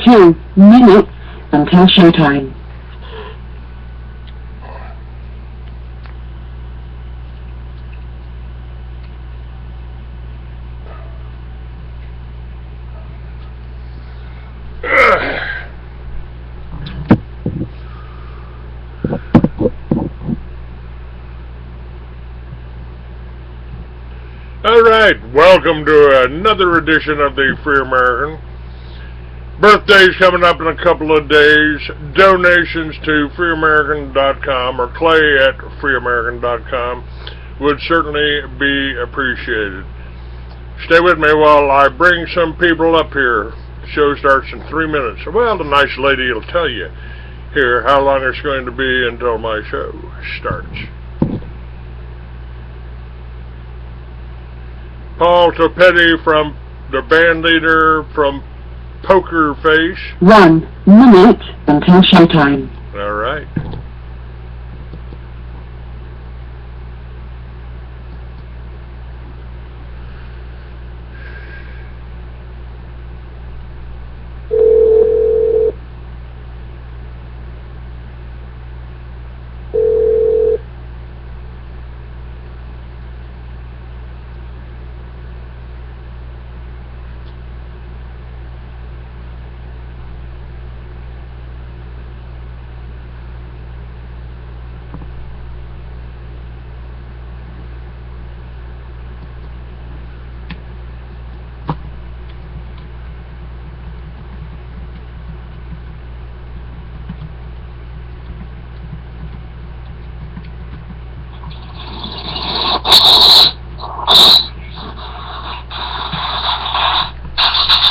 2 minutes until showtime. Alright, welcome to another edition of the Free American. Birthday's coming up in a couple of days. Donations to freeamerican.com or clay at freeamerican.com would certainly be appreciated. Stay with me while I bring some people up here. The show starts in 3 minutes. Well, the nice lady will tell you here how long it's going to be until my show starts. Paul Topete from the band leader from Pokerface. 1 minute until showtime. All right.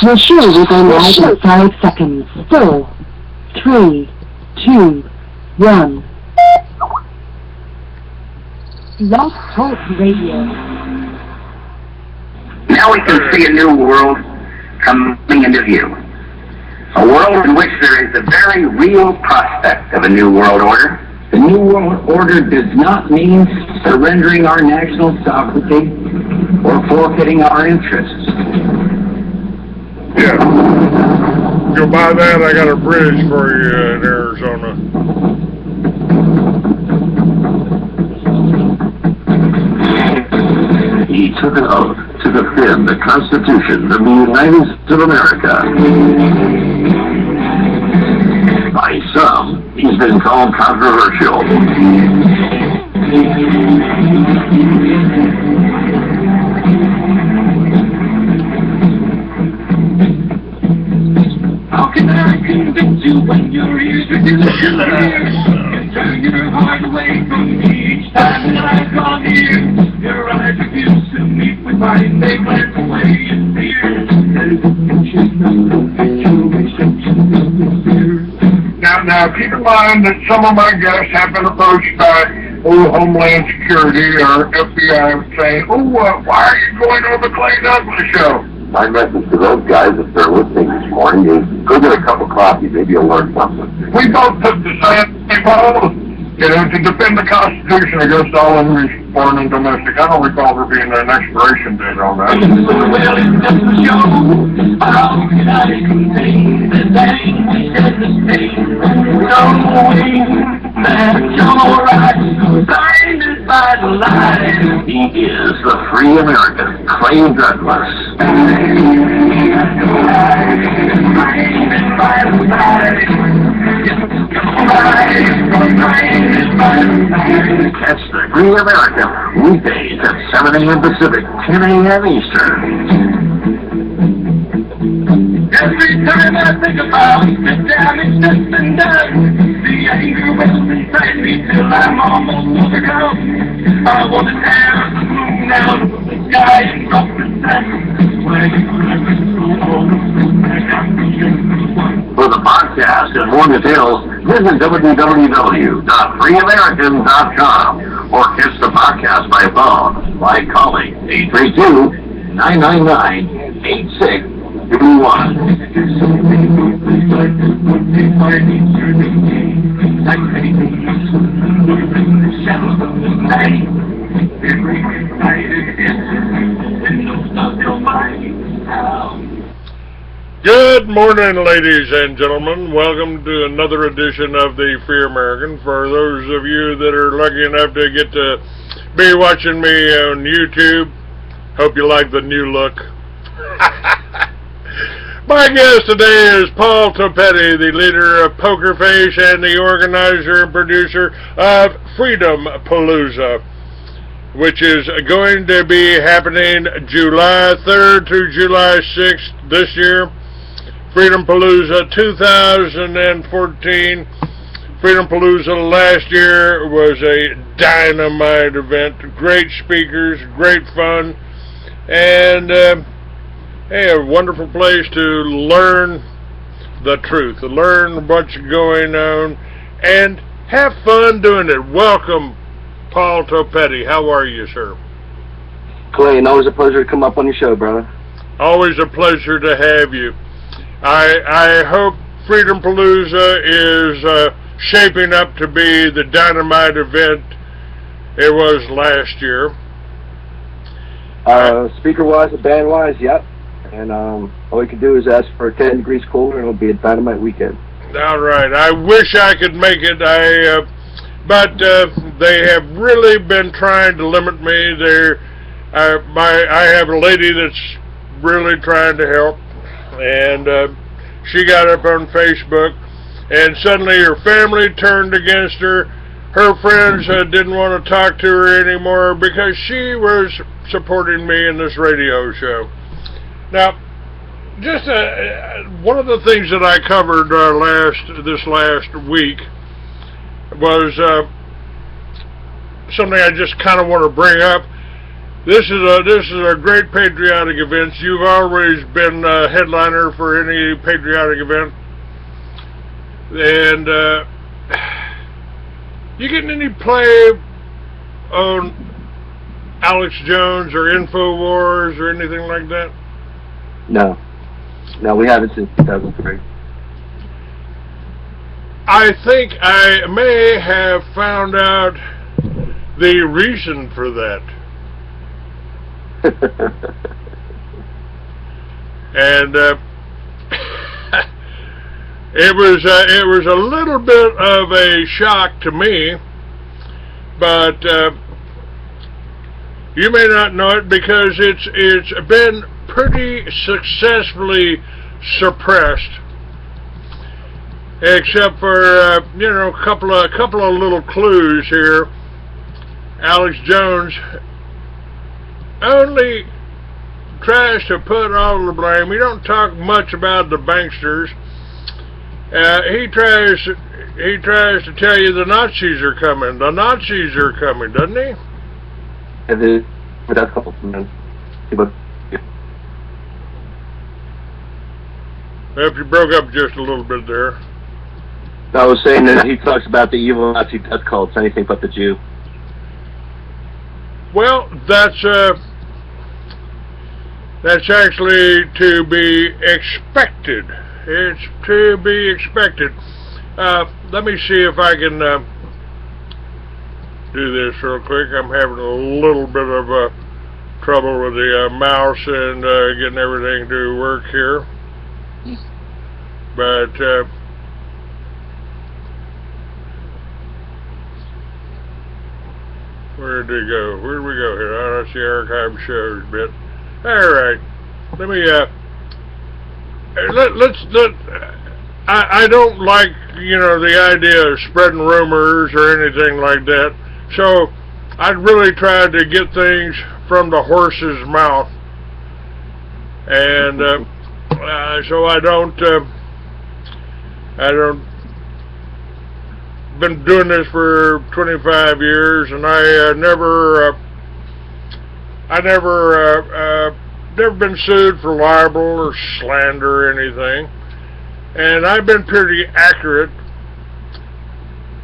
Your show will go live in 5 seconds. 4, 3, 2, 1. Blog Talk Radio. Now we can see a new world coming into view. A world in which there is a very real prospect of a new world order. The new world order does not mean surrendering our national sovereignty or forfeiting our interests. Yeah. Go buy that. I got a bridge for you in Arizona. He took an oath to defend the Constitution of the United States of America. By some, he's been called controversial. How can I convince you when your ears are too clear? You turn your heart away from me each time that I draw near. Your eyes refuse to meet with mine, they glance away in fear. Now, keep in mind that some of my guests have been approached by Homeland Security or FBI saying, why are you going on the Clay Douglas show? My message to those guys, if they're listening this morning, is go get a cup of coffee. Maybe you'll learn something. We both took the same role, to defend the Constitution against all enemies, foreign and domestic. I don't recall there being an expiration date on that. Well, it's just a show. How can I contain the thing we said to say? Knowing that your rights are blinded by the light. He is the free American, Clay Douglas. Catch the Free American weekdays at 7 a.m. Pacific, 10 a.m. Eastern. Every time I think about the damage that's been done, the anger wells inside me till I'm almost overcome. I want to tear the moon out of the sky and drop the sun. For the podcast and more details, visit www.freeamerican.com or catch the podcast by phone by calling 832-999-8621. Good morning, ladies and gentlemen. Welcome to another edition of the Free American. For those of you that are lucky enough to get to be watching me on YouTube, hope you like the new look. My guest today is Paul Topete, the leader of Pokerface and the organizer and producer of Freedom Palooza, which is going to be happening July 3rd through July 6th this year. Freedom Palooza 2014. Freedom Palooza last year was a dynamite event. Great speakers, great fun, and hey, a wonderful place to learn the truth, to learn what's going on, and have fun doing it. Welcome, Paul Topete. How are you, sir? Clayton, always a pleasure to come up on your show, brother. Always a pleasure to have you. I hope Freedom Palooza is shaping up to be the dynamite event it was last year. Speaker-wise and band-wise, yep. And all we can do is ask for 10 degrees cooler, and it'll be a dynamite weekend. All right. I wish I could make it. But they have really been trying to limit me. I have a lady that's really trying to help, and she got up on Facebook, and suddenly her family turned against her. Her friends didn't want to talk to her anymore because she was supporting me in this radio show. Now, just one of the things that I covered this last week was something I just kind of want to bring up. This is a great patriotic event. You've always been a headliner for any patriotic event, and you getting any play on Alex Jones or InfoWars or anything like that? No, we haven't since 2003. I think I may have found out the reason for that. And it was a little bit of a shock to me, but you may not know it because it's been pretty successfully suppressed, except for a couple of little clues here. Alex Jones only tries to put all the blame. He don't talk much about the banksters. He tries to tell you the Nazis are coming. The Nazis are coming, doesn't he? That's a couple of men. If you broke up just a little bit there. I was saying that he talks about the evil Nazi death cults, anything but the Jew. Well, that's actually to be expected. It's to be expected. Let me see if I can do this real quick. I'm having a little bit of trouble with the mouse and getting everything to work here. But where'd it go? Where'd we go here? Oh, that's the archive shows bit. All right. Let me I don't like the idea of spreading rumors or anything like that. So I'd really try to get things from the horse's mouth, and so I don't. Been doing this for 25 years, and I never been sued for libel or slander or anything, and I've been pretty accurate.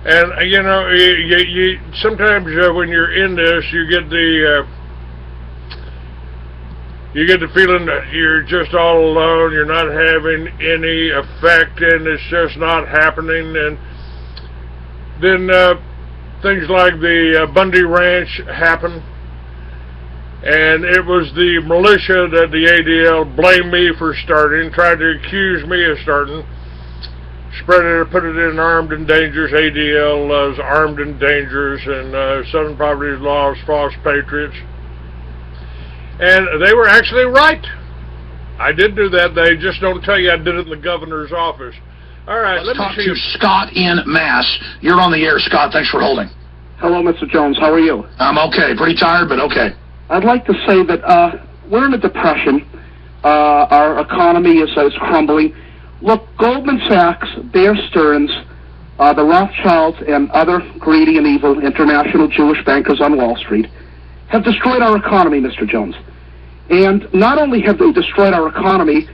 And you sometimes when you're in this, you get the feeling that you're just all alone. You're not having any effect, and it's just not happening. And then things like the Bundy Ranch happen, And it was the militia that the ADL blamed me for starting, tried to accuse me of starting, spread it, put it in armed and dangerous. ADL loves armed and dangerous, and Southern Poverty Law's false patriots. And they were actually right. I did do that. They just don't tell you I did it in the governor's office. All right, let's talk to Scott in Mass. You're on the air, Scott. Thanks for holding. Hello, Mr. Jones. How are you? I'm okay. Pretty tired, but okay. I'd like to say that we're in a depression. Our economy is crumbling. Look, Goldman Sachs, Bear Stearns, the Rothschilds, and other greedy and evil international Jewish bankers on Wall Street have destroyed our economy, Mr. Jones. And not only have they destroyed our economy,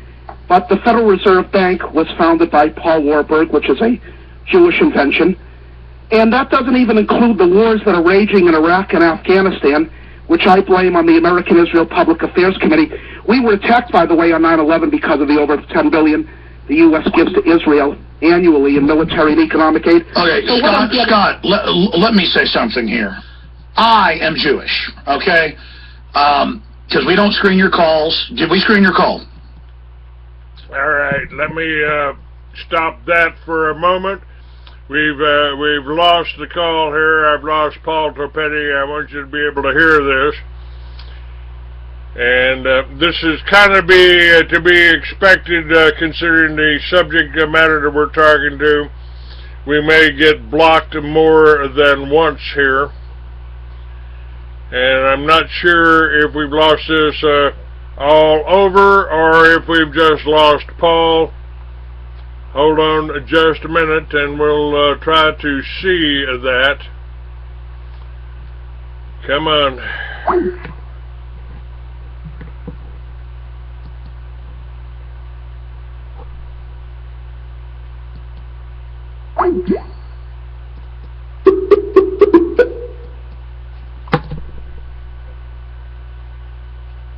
but the Federal Reserve Bank was founded by Paul Warburg, which is a Jewish invention. And that doesn't even include the wars that are raging in Iraq and Afghanistan, which I blame on the American-Israel Public Affairs Committee. We were attacked, by the way, on 9/11 because of the over $10 billion the U.S. gives to Israel annually in military and economic aid. Okay, so Scott, let me say something here. I am Jewish, okay? Because we don't screen your calls. Did we screen your call? All right, let me stop that for a moment. We've lost the call here. I've lost Paul Topete. I want you to be able to hear this. And this is kind of to be expected considering the subject matter that we're talking to. We may get blocked more than once here. And I'm not sure if we've lost this all over or if we've just lost Paul. Hold on just a minute and we'll try to see that. Come on.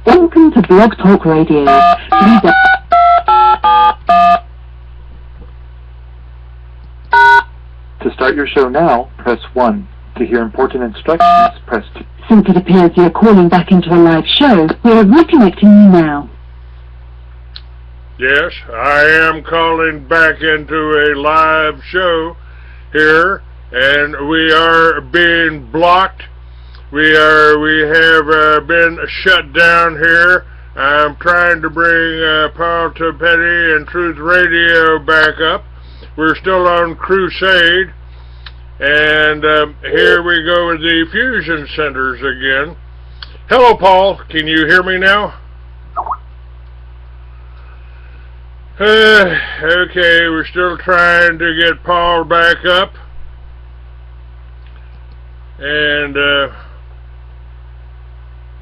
Welcome to Blog Talk Radio. To start your show now, press 1. To hear important instructions, press 2. Since it appears you're calling back into a live show, we're reconnecting you now. Yes, I am calling back into a live show here, and we are being blocked. We have been shut down here. I'm trying to bring Paul Topete and Truth Radio back up. We're still on crusade, and here we go with the fusion centers again. Hello, Paul. Can you hear me now? Okay, we're still trying to get Paul back up, and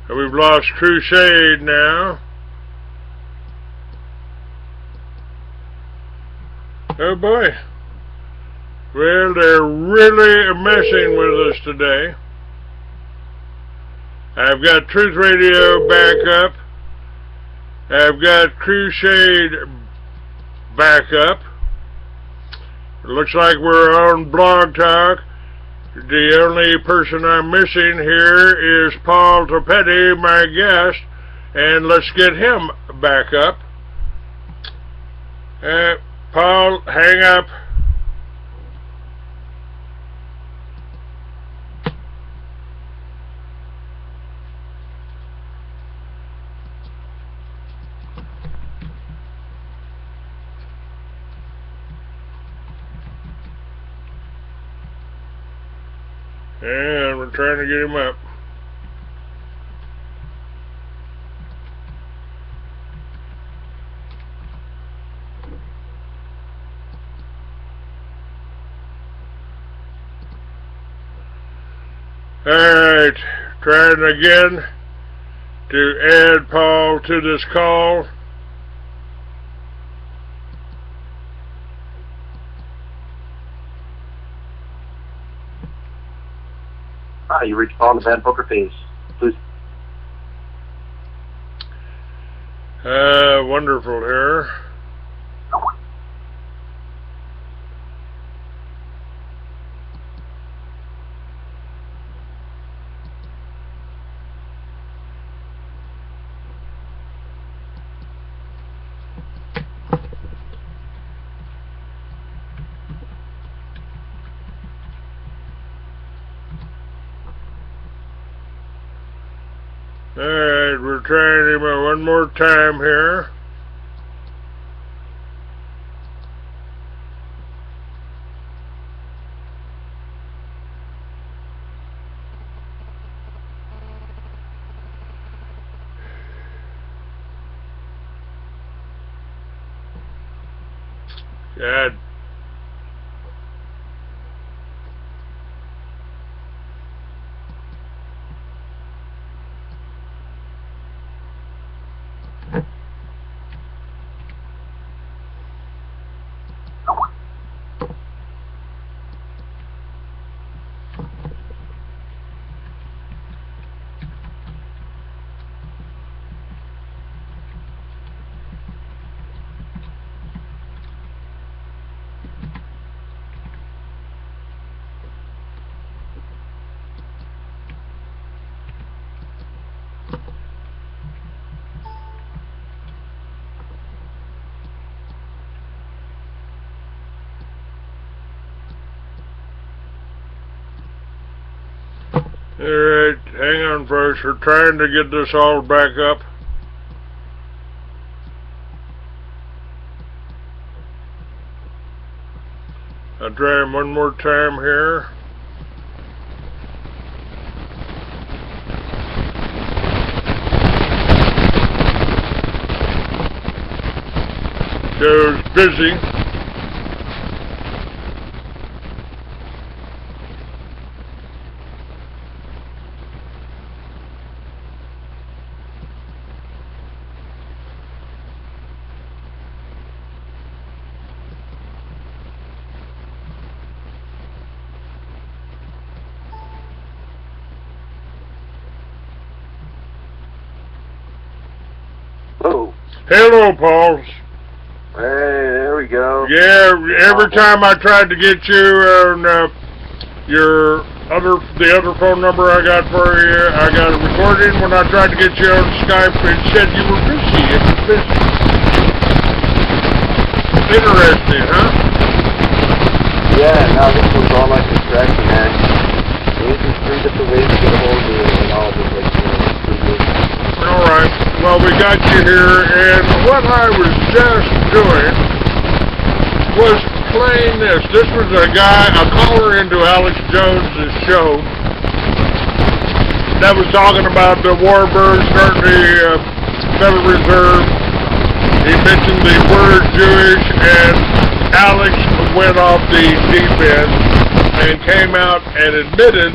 we've lost crusade now. Oh boy. Well, they're really messing with us today. I've got Truth Radio back up. I've got Crusade back up. It looks like we're on Blog Talk. The only person I'm missing here is Paul Topete, my guest, and let's get him back up. Paul, hang up. And we're trying to get him up. Alright, trying again to add Paul to this call. Hi, you reached Paul in the band Pokerface. Please. Wonderful here. Alright, we're trying him one more time here. God. Alright, hang on folks, we're trying to get this all back up. I'll try him one more time here. Joe's busy. Oh. Hello, Paul. Hey, there we go. Yeah, every time I tried to get you on the other phone number I got for you, I got a recording. When I tried to get you on Skype, it said you were busy. It was busy. Interesting, huh? Yeah, now this was all my distraction, man. There's 3 different ways to get a hold of you, and all just like, Alright, well we got you here, and what I was just doing was playing this. This was a caller into Alex Jones's show that was talking about the warbirds starting the Federal Reserve. He mentioned the word Jewish, and Alex went off the deep end and came out and admitted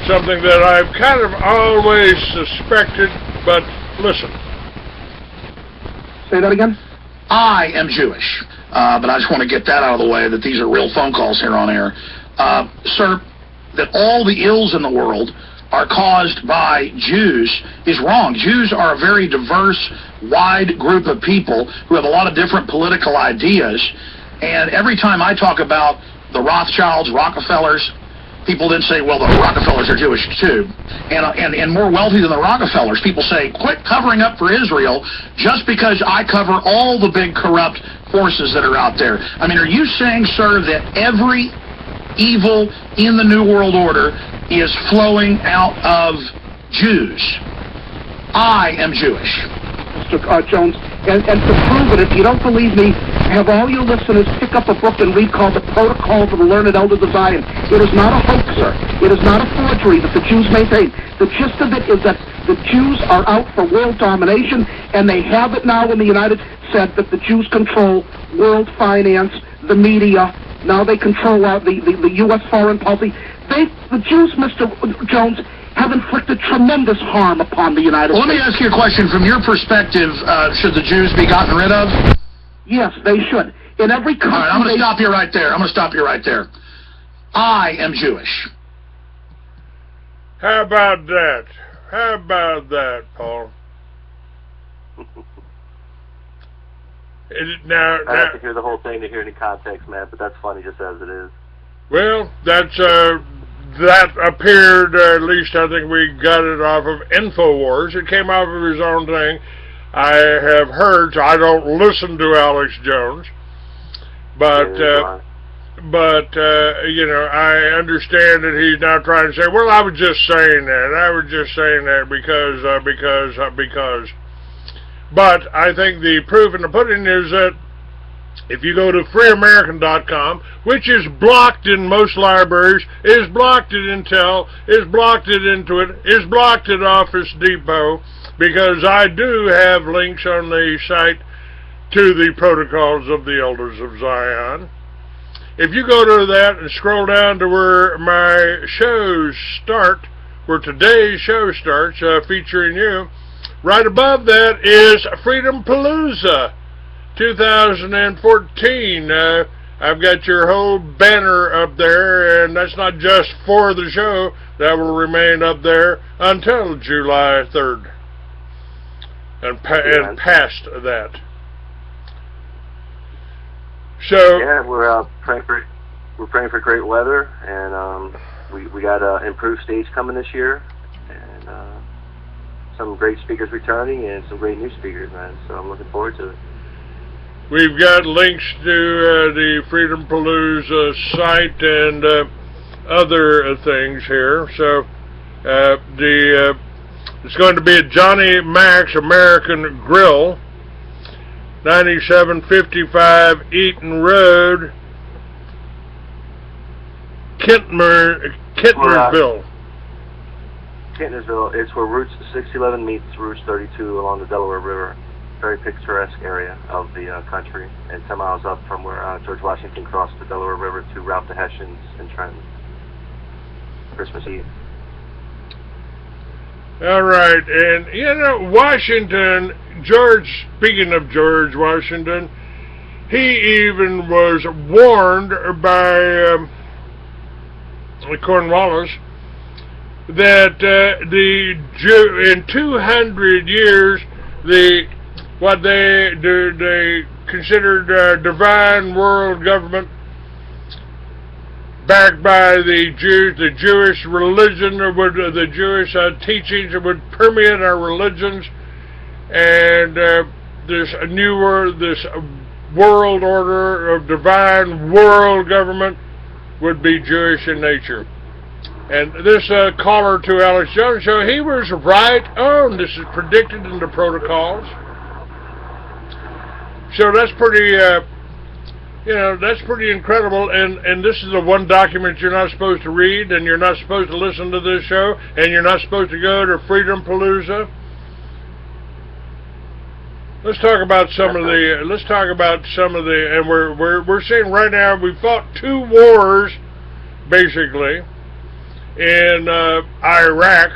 something that I've kind of always suspected, but listen. Say that again? I am Jewish, but I just want to get that out of the way, that these are real phone calls here on air. Sir, that all the ills in the world are caused by Jews is wrong. Jews are a very diverse, wide group of people who have a lot of different political ideas, and every time I talk about the Rothschilds, Rockefellers, people then say, well, the Rockefellers are Jewish too. And more wealthy than the Rockefellers, people say, quit covering up for Israel just because I cover all the big corrupt forces that are out there. I mean, are you saying, sir, that every evil in the New World Order is flowing out of Jews? I am Jewish. Mr. Jones, and to prove it, if you don't believe me, have all your listeners pick up a book and read called The Protocols of the Learned Elders of Zion. It is not a hoax, sir. It is not a forgery that the Jews maintain. The gist of it is that the Jews are out for world domination, and they have it now in the United States, said that the Jews control world finance, the media. Now they control the U.S. foreign policy. The Jews, Mr. Jones, have inflicted tremendous harm upon the United States. Let me ask you a question. From your perspective, should the Jews be gotten rid of? Yes, they should. In every country... All right, I'm going to stop you right there. I am Jewish. How about that? How about that, Paul? I have to hear the whole thing to hear any context, man, but that's funny just as it is. Well, that appeared, at least I think we got it off of InfoWars. It came off of his own thing. I have heard, so I don't listen to Alex Jones, but you know, I understand that he's now trying to say, well, I was just saying that. I was just saying that because. But I think the proof in the pudding is that if you go to freeamerican.com, which is blocked in most libraries, is blocked at Intel, is blocked at Intuit, is blocked at Office Depot, because I do have links on the site to the Protocols of the Elders of Zion. If you go to that and scroll down to where my shows start, where today's show starts, featuring you, right above that is Freedom Palooza 2014. I've got your whole banner up there, and that's not just for the show. That will remain up there until July 3rd and past that. So yeah, we're praying for great weather, and we got improved stage coming this year, and some great speakers returning, and some great new speakers, man. So I'm looking forward to it. We've got links to the Freedom Palooza site and other things here. So it's going to be at Johnny Mac's American Grill, 9755 Eaton Road, Kintnersville. Kintnersville, it's where Route 611 meets Route 32 along the Delaware River. Very picturesque area of the country, and 10 miles up from where George Washington crossed the Delaware River to route the Hessians in Trenton. Christmas Eve. All right, and you know, Washington, speaking of George Washington, he even was warned by Cornwallis that in 200 years, what they considered divine world government, backed by the Jews, the Jewish religion, the Jewish teachings that would permeate our religions, and this new world, this world order of divine world government would be Jewish in nature. And this caller to Alex Jones show, he was right on. This is predicted in the protocols. So that's pretty, that's pretty incredible. And this is the one document you're not supposed to read, and you're not supposed to listen to this show, and you're not supposed to go to Freedom Palooza. Let's talk about some of the. And we're seeing right now we fought 2 wars, basically, in Iraq.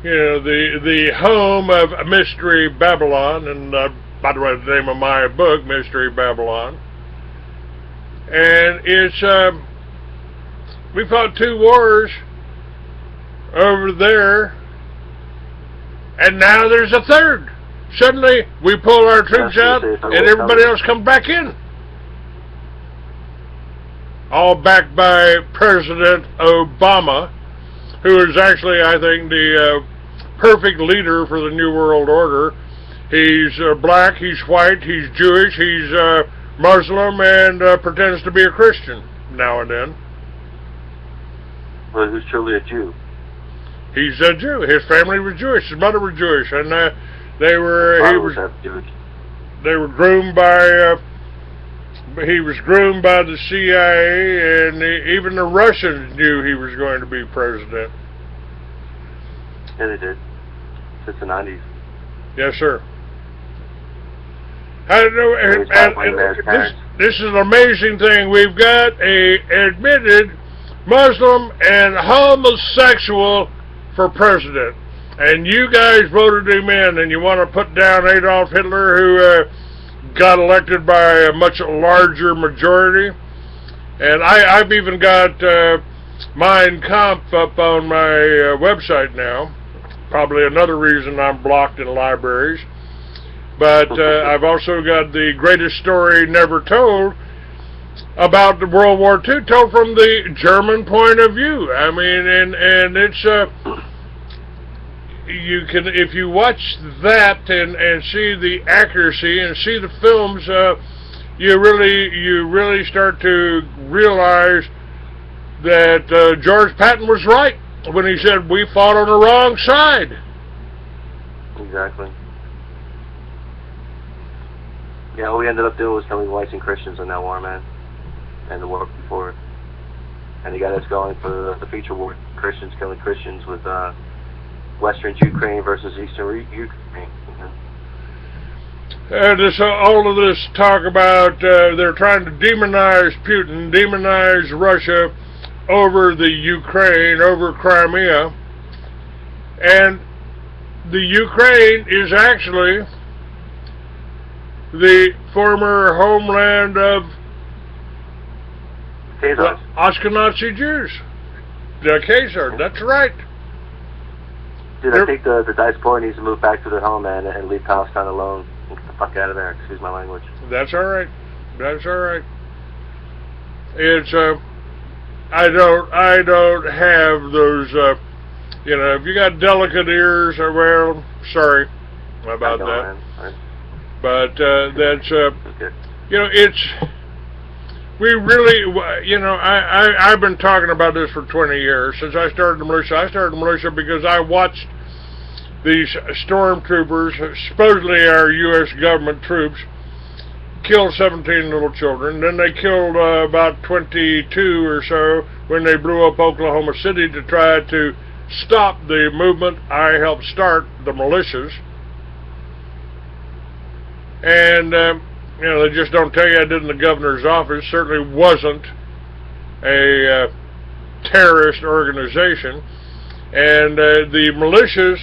You know, the home of Mystery Babylon, and by the way, the name of my book, Mystery Babylon. And it's we fought 2 wars over there, and now there's a 3rd. Suddenly, we pull our troops out, and everybody else comes back in. All backed by President Obama, who is actually, I think, the perfect leader for the New World Order. He's black, he's white, he's Jewish, he's Muslim, and pretends to be a Christian now and then. Well, who's truly a Jew? He's a Jew. His family was Jewish. His mother was Jewish, and they were groomed by. He was groomed by the CIA, and even the Russians knew he was going to be president. Yeah, they did. Since the 90s. Yes, sir. I don't know, and this is an amazing thing. We've got a admitted Muslim and homosexual for president, and you guys voted him in, and you want to put down Adolf Hitler, who got elected by a much larger majority. And I've even got Mein Kampf up on my website now. Probably another reason I'm blocked in libraries. But I've also got the greatest story never told about the World War II, told from the German point of view. I mean, and it's you can, if you watch that and see the accuracy and see the films, you really start to realize that George Patton was right when he said we fought on the wrong side. Exactly. Yeah, all we ended up doing was killing whites and Christians in that war, man, and the war before it. And he got us going for the future war, Christians killing Christians with Western Ukraine versus Eastern Ukraine. All of this talk about they're trying to demonize Putin, demonize Russia over the Ukraine, over Crimea, and the Ukraine is actually the former homeland of the Ashkenazi Jews. The Khazar, that's right. Dude, I think the diaspora needs to move back to their homeland and leave Palestine alone. Get the fuck out of there, excuse my language. That's alright. That's alright. It's, I don't have those, if you got delicate ears, well, sorry about that. Man. But, that's, it's, we really, I've been talking about this for 20 years, since I started the militia. I started the militia because I watched these stormtroopers, supposedly our U.S. government troops, killed 17 little children. Then they killed about 22 or so when they blew up Oklahoma City to try to stop the movement I helped start, the militias. And, they just don't tell you I did in the governor's office. Certainly wasn't a terrorist organization. And the militias,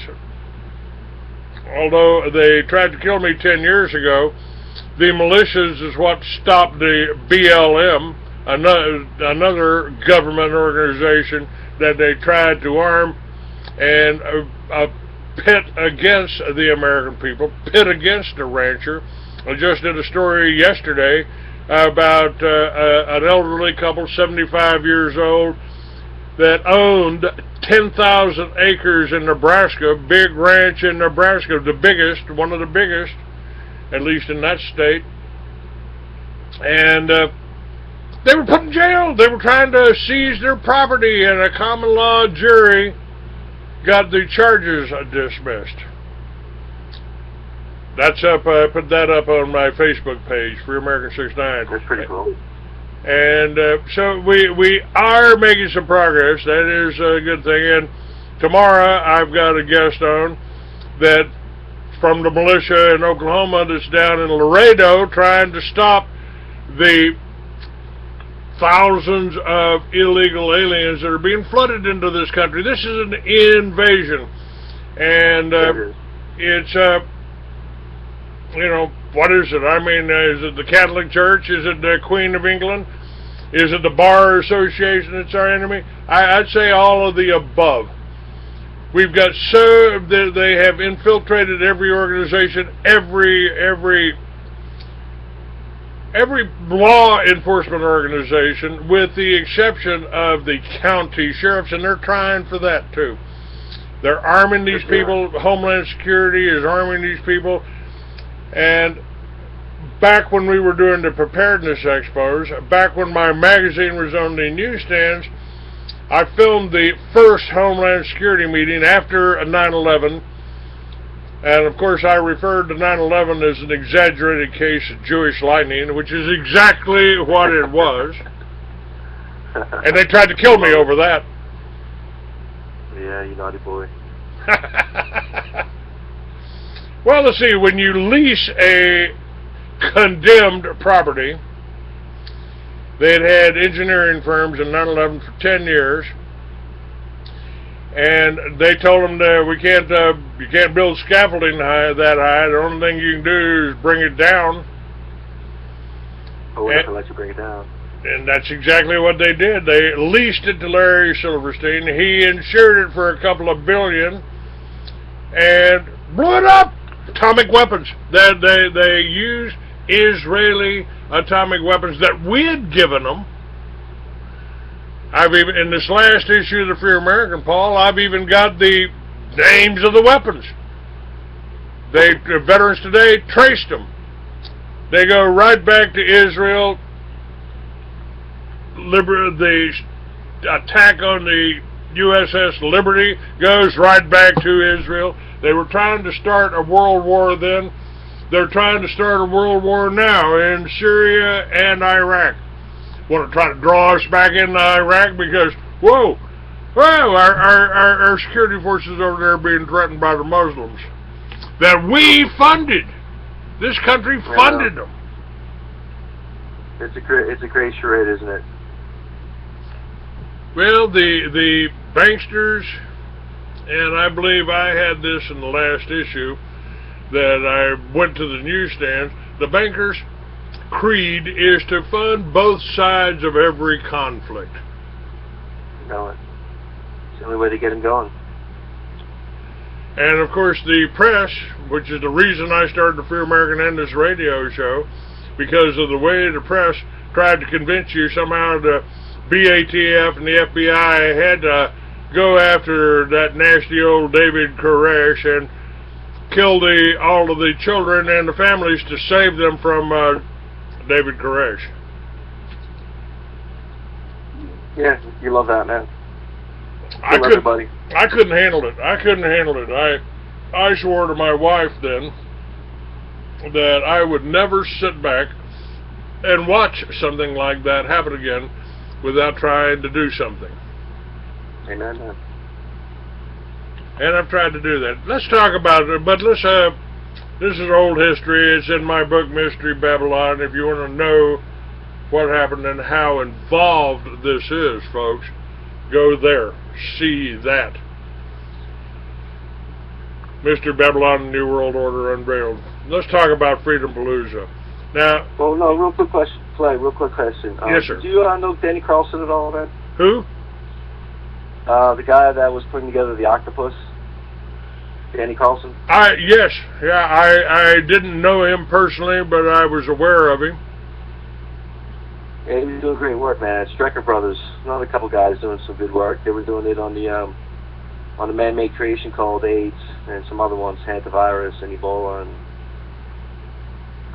although they tried to kill me 10 years ago, the militias is what stopped the BLM, another government organization that they tried to arm and pit against the American people, pit against the rancher. I just did a story yesterday about an elderly couple, 75 years old, that owned 10,000 acres in Nebraska, big ranch in Nebraska, the biggest, one of the biggest, at least in that state. And they were put in jail. They were trying to seize their property, and a common law jury got the charges dismissed. That's up. I put that up on my Facebook page, Free American 69. That's pretty cool. And so we are making some progress. That is a good thing. And tomorrow I've got a guest on that from the militia in Oklahoma that's down in Laredo trying to stop the thousands of illegal aliens that are being flooded into this country. This is an invasion. And it's what is it? I mean, is it the Catholic Church? Is it the Queen of England? Is it the Bar Association that's our enemy? I'd say all of the above. We've got they have infiltrated every organization, every law enforcement organization, with the exception of the county sheriffs, and they're trying for that too. They're arming these people. Homeland Security is arming these people. And back when we were doing the preparedness expos, back when my magazine was on the newsstands, I filmed the first Homeland Security meeting after 9/11. And of course I referred to 9/11 as an exaggerated case of Jewish lightning, which is exactly what it was. And they tried to kill me over that. Yeah, you naughty boy. Well, let's see, when you lease a condemned property, they had engineering firms in 9/11 for 10 years, and they told them that you can't build scaffolding that high. The only thing you can do is bring it down. Oh, we're not going to let you bring it down. And that's exactly what they did. They leased it to Larry Silverstein. He insured it for a couple of billion and blew it up. Atomic weapons. They used Israeli atomic weapons that we had given them. I've even, in this last issue of the Free American, Paul, I've even got the names of the weapons. Veterans Today traced them. They go right back to Israel. The attack on the USS Liberty goes right back to Israel. They were trying to start a world war then. They're trying to start a world war now in Syria and Iraq. Want to try to draw us back into Iraq because, whoa, our security forces over there are being threatened by the Muslims that we funded. This country funded them. It's a great charade, isn't it? Well, the banksters, and I believe I had this in the last issue, that I went to the newsstand. The bankers' creed is to fund both sides of every conflict. You know it. It's the only way to get them going. And of course the press, which is the reason I started the Free American and this radio show, because of the way the press tried to convince you somehow the BATF and the FBI had to go after that nasty old David Koresh and kill all of the children and the families to save them from David Koresh. Yeah, you love that, man. I couldn't handle it. I swore to my wife then that I would never sit back and watch something like that happen again without trying to do something. Amen, man. And I've tried to do that. Let's talk about it, but this is old history. It's in my book, Mystery Babylon. If you want to know what happened and how involved this is, folks, go there. See that. Mr. Babylon, New World Order Unveiled. Let's talk about Freedom Palooza. Now... Well, no, real quick question. Yes, sir. Do you know Danny Carlson at all, man? Who? The guy that was putting together the octopus. Danny Carlson? Yes. Yeah, I didn't know him personally, but I was aware of him. Yeah, he was doing great work, man. Strecker Brothers, another couple guys doing some good work. They were doing it on the man-made creation called AIDS, and some other ones, Hantavirus and Ebola, and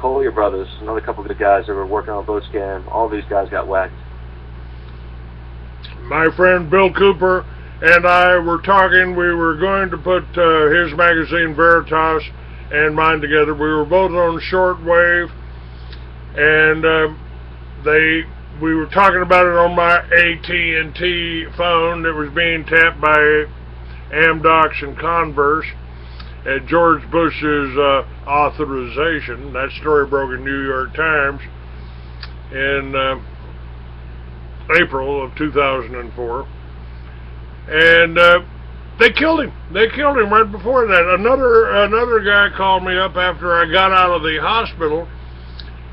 Collier Brothers, another couple good guys that were working on boat scam. All these guys got whacked. My friend Bill Cooper and I were talking. We were going to put his magazine Veritas and mine together. We were both on shortwave, and we were talking about it on my AT&T phone that was being tapped by Amdocs and Converse at George Bush's authorization. That story broke in New York Times in April of 2004. And they killed him. They killed him right before that. Another guy called me up after I got out of the hospital.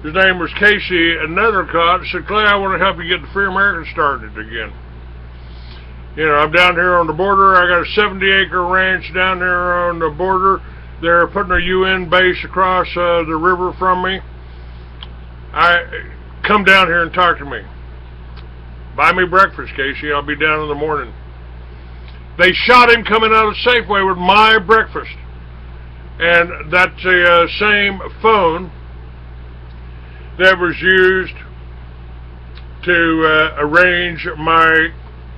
His name was Casey Nethercott. He said, Clay, I want to help you get the Free American started again. You know, I'm down here on the border. I got a 70-acre ranch down there on the border. They're putting a UN base across the river from me. Come down here and talk to me. Buy me breakfast, Casey. I'll be down in the morning. They shot him coming out of Safeway with my breakfast. And that's the same phone that was used to arrange my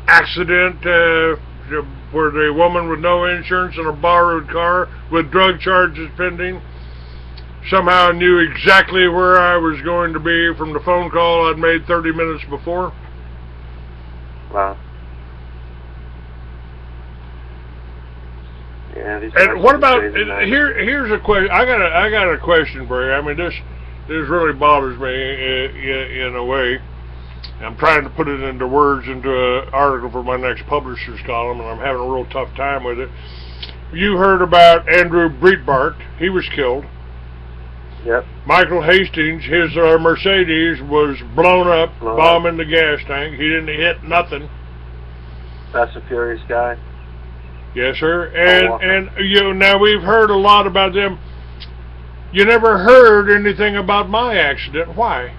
accident where the woman with no insurance in a borrowed car with drug charges pending somehow knew exactly where I was going to be from the phone call I'd made 30 minutes before. Wow. Yeah, and what about here's a question. I got a question for you. I mean, this really bothers me in a way. I'm trying to put it into words into an article for my next publisher's column, and I'm having a real tough time with it. You heard about Andrew Breitbart. He was killed. Yep. Michael Hastings, his Mercedes was blown up, bomb in the gas tank. He didn't hit nothing. That's a furious guy. Yes, sir. And you know, now we've heard a lot about them. You never heard anything about my accident. Why?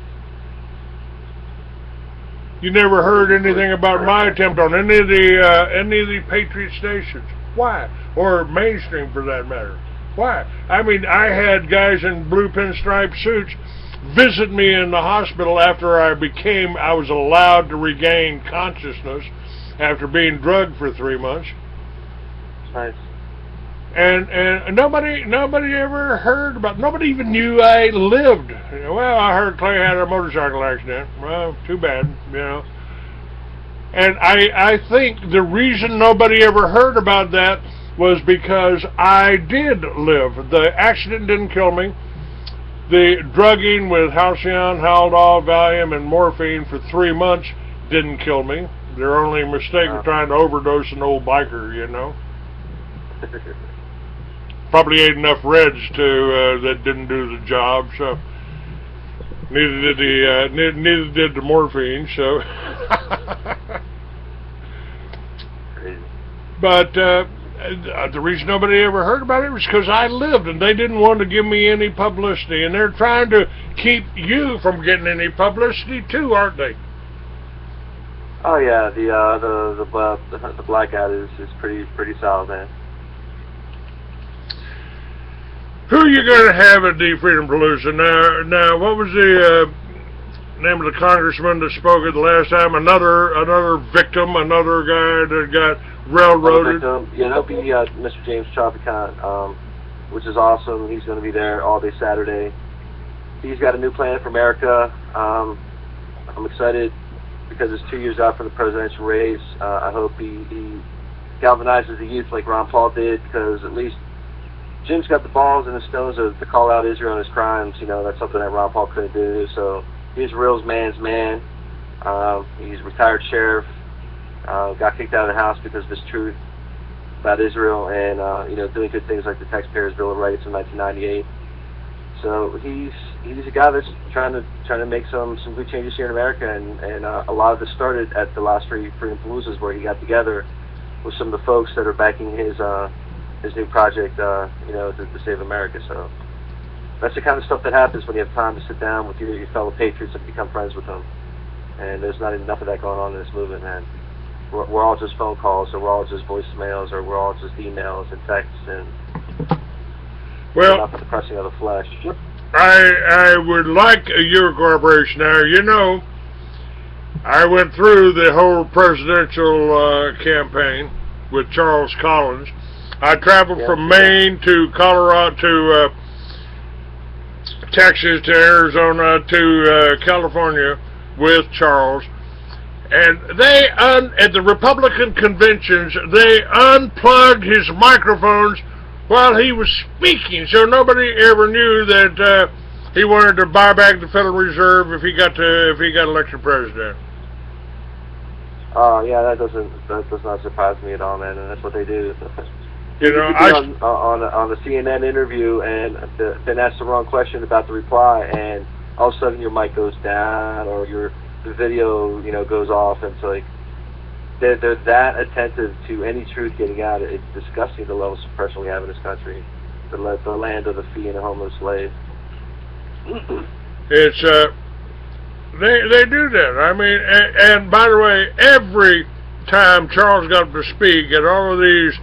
You never heard anything about my attempt on any of the Patriot stations. Why? Or mainstream, for that matter. Why? I mean, I had guys in blue pinstripe suits visit me in the hospital after I was allowed to regain consciousness after being drugged for 3 months. Nice. And nobody ever heard about. Nobody even knew I lived. Well, I heard Clay had a motorcycle accident. Well, too bad, you know. And I think the reason nobody ever heard about that was because I did live. The accident didn't kill me. The drugging with Halcyon, Haldol, Valium, and morphine for 3 months didn't kill me. Their only mistake was trying to overdose an old biker, you know. Probably ate enough Reds that didn't do the job, so neither did the morphine. So, but the reason nobody ever heard about it was because I lived, and they didn't want to give me any publicity, and they're trying to keep you from getting any publicity too, aren't they? Oh yeah, the blackout is pretty solid, man. Who are you going to have at the Freedom Palooza? Now, what was the name of the congressman that spoke at the last time? Another victim, another guy that got railroaded. Yeah, that'll be Mr. James Tropicant, which is awesome. He's going to be there all day Saturday. He's got a new plan for America. I'm excited because it's 2 years out from the presidential race. I hope he galvanizes the youth like Ron Paul did, because at least Jim's got the balls and the stones to call out Israel and his crimes. You know, that's something that Ron Paul couldn't do. So he's real man's man. He's a retired sheriff. Got kicked out of the house because of his truth about Israel and doing good things like the Taxpayers' Bill of Rights in 1998. So he's a guy that's trying to make some good changes here in America, and a lot of this started at the last Freedom Paloozas, where he got together with some of the folks that are backing his new project, to save America. So that's the kind of stuff that happens when you have time to sit down with your fellow patriots and become friends with them. And there's not enough of that going on in this movement, man. We're all just phone calls, or we're all just voicemails, or we're all just emails and texts, and not for the pressing of the flesh. I would like your cooperation. Now, you know, I went through the whole presidential campaign with Charles Collins. I traveled from Maine to Colorado to Texas to Arizona to California with Charles, and they at the Republican conventions they unplugged his microphones while he was speaking, so nobody ever knew that he wanted to buy back the Federal Reserve if he got elected president. Oh yeah, that does not surprise me at all, man, and that's what they do. You know, on the CNN interview and then ask the wrong question about the reply, and all of a sudden your mic goes down or the video goes off, and it's like they're that attentive to any truth getting out. It's disgusting the level of suppression we have in this country, the land of the free and the homeless slave. It's they do that. I mean, and by the way, every time Charles got up to speak at all of these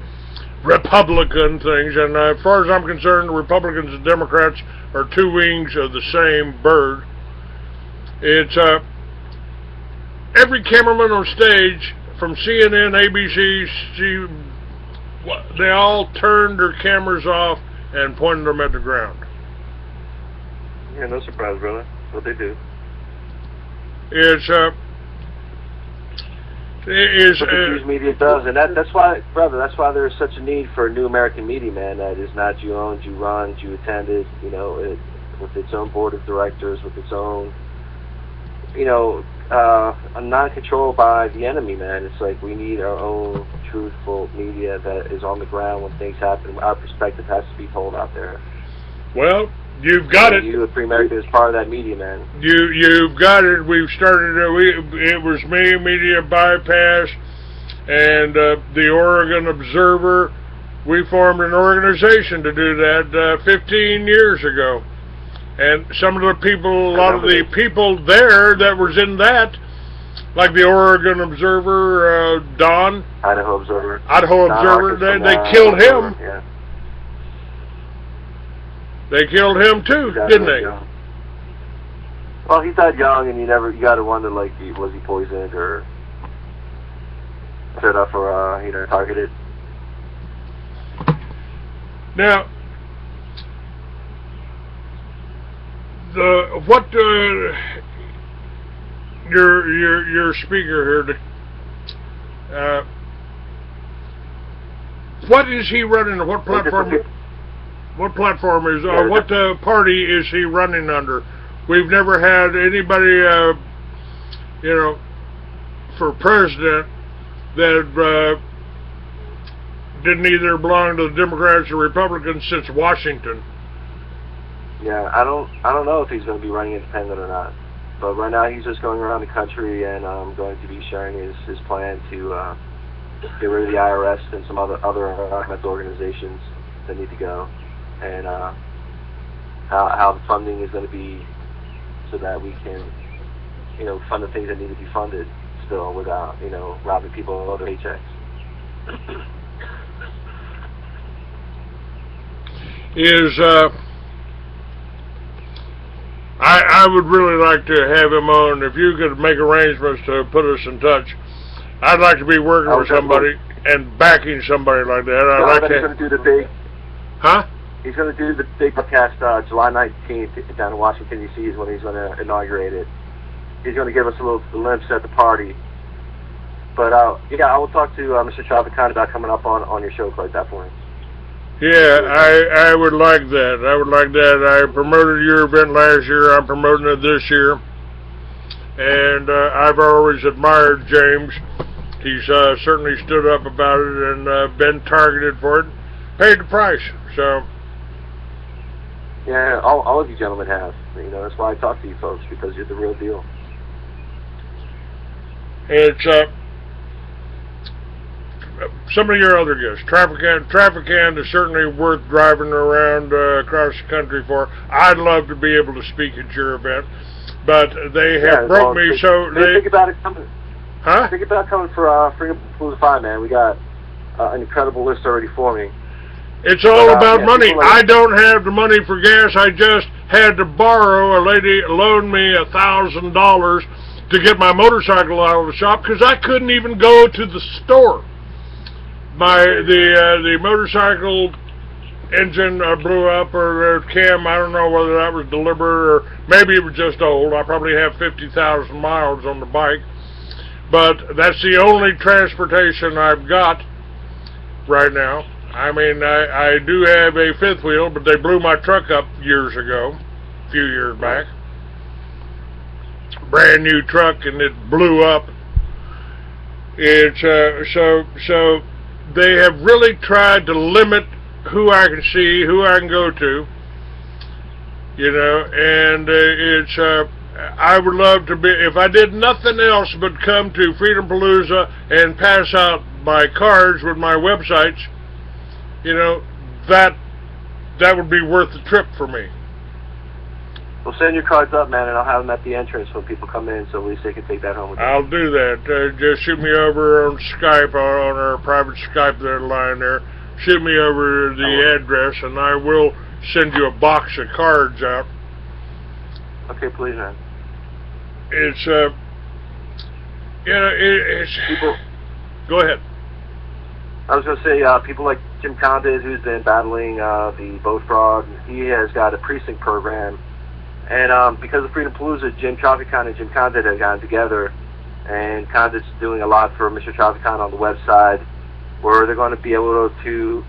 Republican things, and as far as I'm concerned, the Republicans and Democrats are two wings of the same bird. It's every cameraman on stage, from CNN, ABC, they all turned their cameras off and pointed them at the ground. Yeah, no surprise, brother. That's what they do. It's what the news media does, and that's why, brother. That's why there's such a need for a new American media, man. That is not you owned, you run, you attended. With its own board of directors, with its own, not controlled by the enemy, man. It's like we need our own truthful media that is on the ground when things happen. Our perspective has to be told out there. Well, you've got it. You, the Free America, is part of that media, man. You've got it. We've started. It was me, Media Bypass, and the Oregon Observer. We formed an organization to do that 15 years ago. And some of the people, a lot of the people there that was in that, like the Oregon Observer, Don. Idaho Observer, they killed him. Yeah. They killed him too, didn't they? Well, he died young, and you got to wonder, like, was he poisoned or set up or targeted? Now, your speaker here, what is he running? What platform? What platform is? What party is he running under? We've never had anybody, for president that didn't either belong to the Democrats or Republicans since Washington. Yeah, I don't know if he's going to be running independent or not. But right now he's just going around the country and going to be sharing his plan to get rid of the IRS and some other environmental organizations that need to go, and how the funding is going to be so that we can, fund the things that need to be funded still without, robbing people of other paychecks. I would really like to have him on. If you could make arrangements to put us in touch, I'd like to be working with somebody and backing somebody like that. He's going to do the big. Huh? He's going to do the big broadcast July 19th down in Washington, D.C. is when he's going to inaugurate it. He's going to give us a little glimpse at the party. But I will talk to Mr. Chavez about coming up on your show like that point. Yeah, I would like that. I promoted your event last year. I'm promoting it this year. And I've always admired James. He's certainly stood up about it and been targeted for it. Paid the price. So. Yeah, all of you gentlemen have. That's why I talk to you folks, because you're the real deal. It's some of your other guests. Trafficant is certainly worth driving around across the country for. I'd love to be able to speak at your event, but they have broke me. So think about it coming. Huh? Think about coming for Freedom Palooza 5, man. We got an incredible list already forming. It's all about money. I don't have the money for gas. I just had to borrow. A lady loaned me $1,000 to get my motorcycle out of the shop because I couldn't even go to the store. The motorcycle engine blew up, or cam, I don't know whether that was deliberate or maybe it was just old. I probably have 50,000 miles on the bike, but that's the only transportation I've got right now. I mean, I do have a fifth wheel, but they blew my truck up years ago, a few years back. Brand new truck, and it blew up. It's so they have really tried to limit who I can see, who I can go to, and it's, I would love to be, if I did nothing else but come to Freedom Palooza and pass out my cards with my websites, that would be worth the trip for me. Well, send your cards up, man, and I'll have them at the entrance when people come in, so at least they can take that home with them. I'll do that. Just shoot me over on Skype, on our private Skype line there. Shoot me over the address, and I will send you a box of cards out. Okay, please, man. It's, it's... People... Go ahead. I was going to say, people like Jim Condit, who's been battling the vote fraud, he has got a precinct program. And because of Freedom Palooza, Jim Chavez and Jim Condit have gotten together, and Condit's doing a lot for Mr. Chavez on the website, where they're going to be able to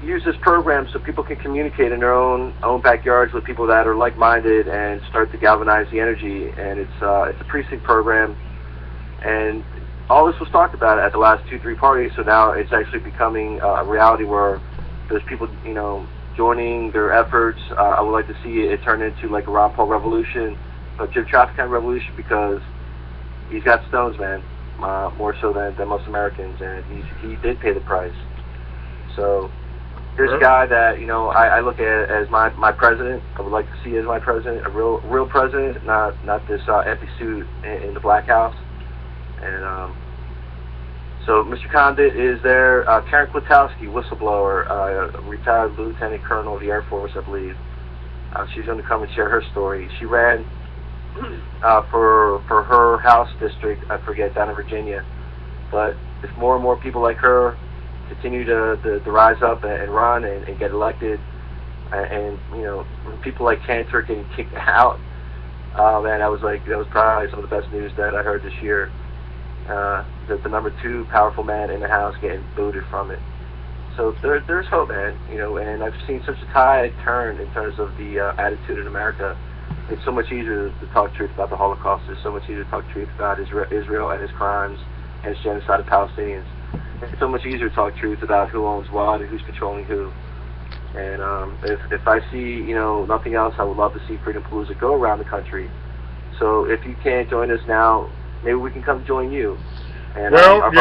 use this program so people can communicate in their own backyards with people that are like-minded and start to galvanize the energy. And it's a precinct program, and all this was talked about at the last 2-3 parties, so now it's actually becoming a reality where there's people, joining their efforts. I would like to see it turn into like a Ron Paul revolution, a Jim Chavez kind of revolution, because he's got stones, man, more so than most Americans, and he did pay the price. So here's a guy that I look at as my president. I would like to see as my president, a real president, not this empty suit in the Black House. And so Mr. Condit is there. Karen Klitowski, whistleblower, retired lieutenant colonel of the Air Force, I believe. she's going to come and share her story. She ran for her House district, I forget, down in Virginia. But if more and more people like her continue to rise up and run and get elected, and people like Cantor getting kicked out, man, that was probably some of the best news that I heard this year. That the number 2 powerful man in the House getting booted from it. So there's hope, man. And I've seen such a tide turn in terms of the attitude in America. It's so much easier to talk truth about the Holocaust. It's so much easier to talk truth about Israel and its crimes and its genocide of Palestinians. It's so much easier to talk truth about who owns what and who's controlling who. And if I see, nothing else, I would love to see Freedom Palooza go around the country. So if you can't join us now, maybe we can come join you. And well,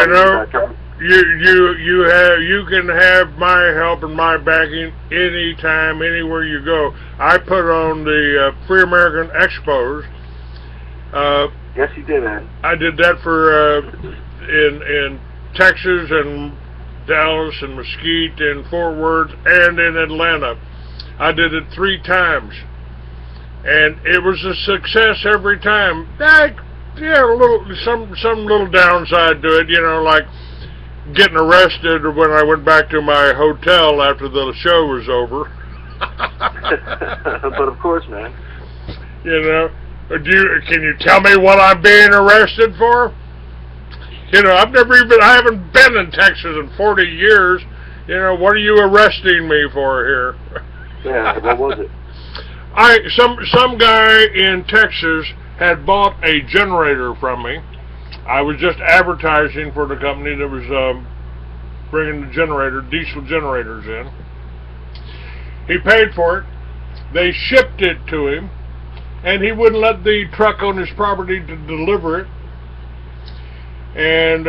you can have my help and my backing anytime, anywhere you go. I put on the Free American Expos. Yes, you did, man. I did that for in Texas and Dallas and Mesquite and Fort Worth and in Atlanta. I did it 3 times, and it was a success every time. Some little downside to it, like getting arrested when I went back to my hotel after the show was over. But of course, man. Can you tell me what I'm being arrested for? I haven't been in Texas in 40 years. What are you arresting me for here? Yeah, what was it? Some guy in Texas had bought a generator from me. I was just advertising for the company that was bringing the diesel generators in. He paid for it. They shipped it to him, and he wouldn't let the truck on his property to deliver it. And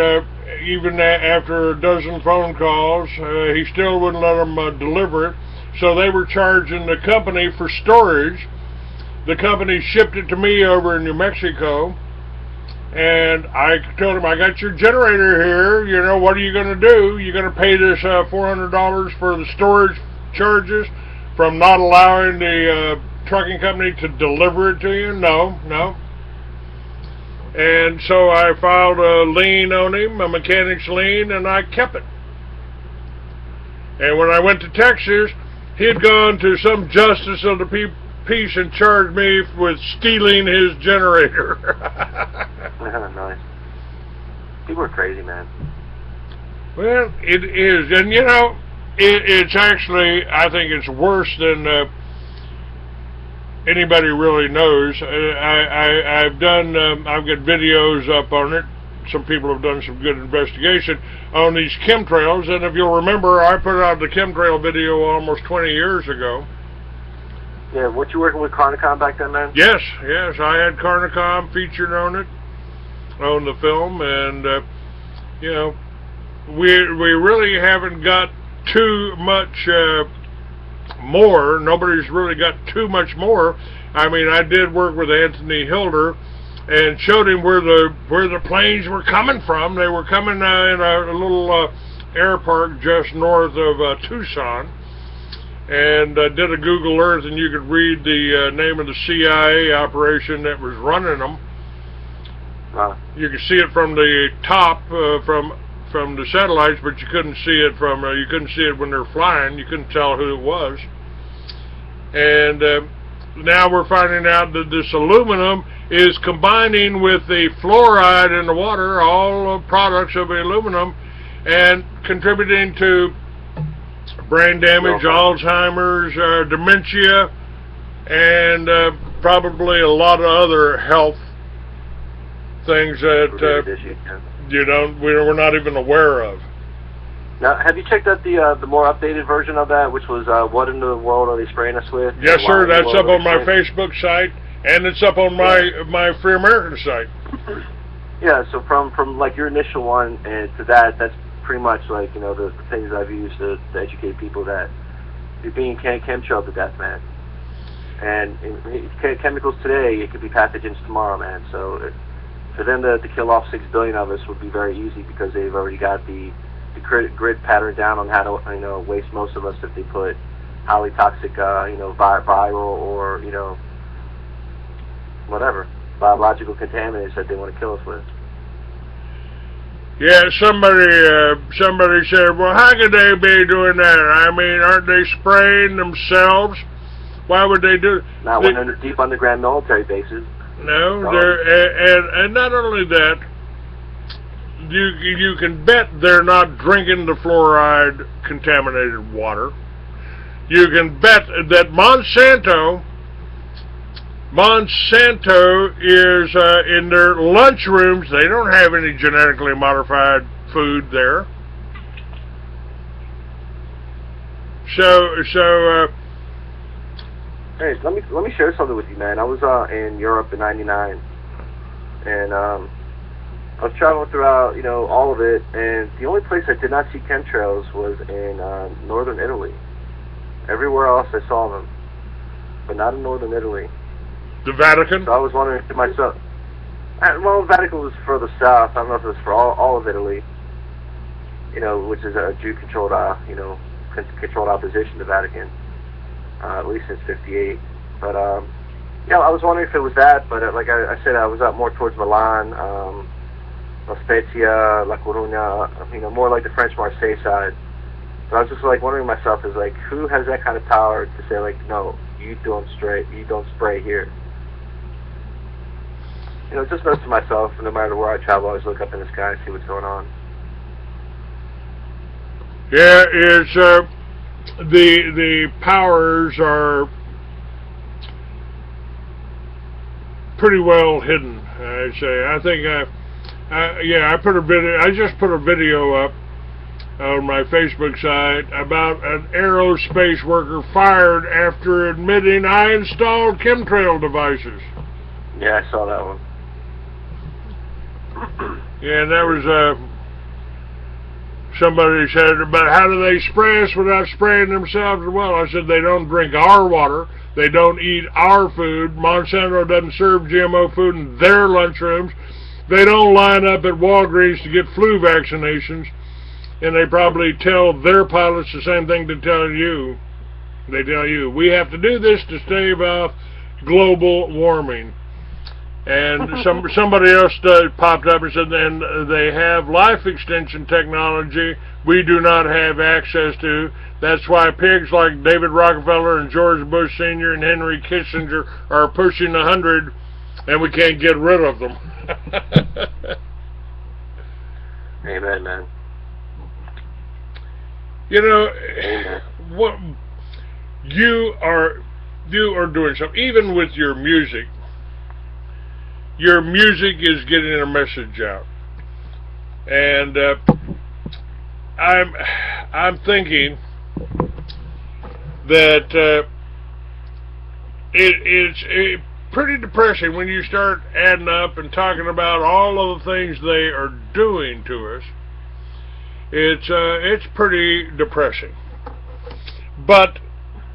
even after a dozen phone calls, he still wouldn't let them deliver it. So they were charging the company for storage. The company shipped it to me over in New Mexico, and I told him, I got your generator here, what are you going to do? You're going to pay this $400 for the storage charges from not allowing the trucking company to deliver it to you? No. And so I filed a lien on him, a mechanic's lien, and I kept it. And when I went to Texas, he had gone to some justice of the peace and charged me with stealing his generator. Nice. People are crazy, man. Well, it is. And, it's actually, I think it's worse than anybody really knows. I've got videos up on it. Some people have done some good investigation on these chemtrails, and if you'll remember, I put out the chemtrail video almost 20 years ago. Yeah, weren't you working with Carnicom back then, man? Yes, I had Carnicom featured on it, on the film, and, we really haven't got too much more. Nobody's really got too much more. I mean, I did work with Anthony Hilder and showed him where the planes were coming from. They were coming in a little air park just north of Tucson, and did a Google Earth, and you could read the name of the CIA operation that was running them. You could see it from the top, from the satellites, but you couldn't see it you couldn't see it when they're flying. You couldn't tell who it was. And now we're finding out that this aluminum is combining with the fluoride in the water, all products of aluminum, and contributing to brain damage, Alzheimer's, dementia, and probably a lot of other health things that we're not even aware of. Now, have you checked out the more updated version of that, which was what in the world are they spraying us with? Yes, sir. That's up on my Facebook site, and it's up on my Free American site. Yeah. So from like your initial one and to that's pretty much like the things I've used to educate people that you're being chemtrailed to death, man. And chemicals today, it could be pathogens tomorrow, man. So for them to kill off 6 billion of us would be very easy because they've already got the grid pattern down on how to waste most of us if they put highly toxic, viral or, whatever, biological contaminants that they want to kill us with. Yeah, somebody said, well, how could they be doing that? I mean, aren't they spraying themselves? Why would they do? Not when they're deep underground military bases. No, they're and not only that, you can bet they're not drinking the fluoride contaminated water. You can bet that Monsanto is in their lunchrooms. They don't have any genetically modified food there. Hey, let me share something with you, man. I was in Europe in '99, and I was traveling throughout, all of it, and the only place I did not see chemtrails was in northern Italy. Everywhere else I saw them, but not in northern Italy. The Vatican? So I was wondering to myself, well, the Vatican was further south. I don't know if it was for all of Italy, which is a Jew-controlled, controlled opposition to the Vatican, at least since '58. But I was wondering if it was that. But like I said, I was up more towards Milan, La Spezia, La Coruna, more like the French Marseille side. So I was just wondering myself, is who has that kind of power to say no, you don't spray here. Just note to myself, no matter where I travel, I always look up in the sky and see what's going on. Yeah, it's the powers are pretty well hidden, I'd say. I think I just put a video up on my Facebook site about an aerospace worker fired after admitting I installed chemtrail devices. Yeah, I saw that one. Yeah, and that was somebody said, but how do they spray us without spraying themselves? Well, I said, they don't drink our water, they don't eat our food, Monsanto doesn't serve GMO food in their lunchrooms, they don't line up at Walgreens to get flu vaccinations, and they probably tell their pilots the same thing to tell you. They tell you, we have to do this to stave off global warming. And somebody else popped up and said, and they have life extension technology we do not have access to. That's why pigs like David Rockefeller and George Bush Sr. and Henry Kissinger are pushing 100, and we can't get rid of them. Amen, man. Amen. What you are doing something, even with your music. Your music is getting a message out, and I'm thinking that it's pretty depressing when you start adding up and talking about all of the things they are doing to us. It's pretty depressing, but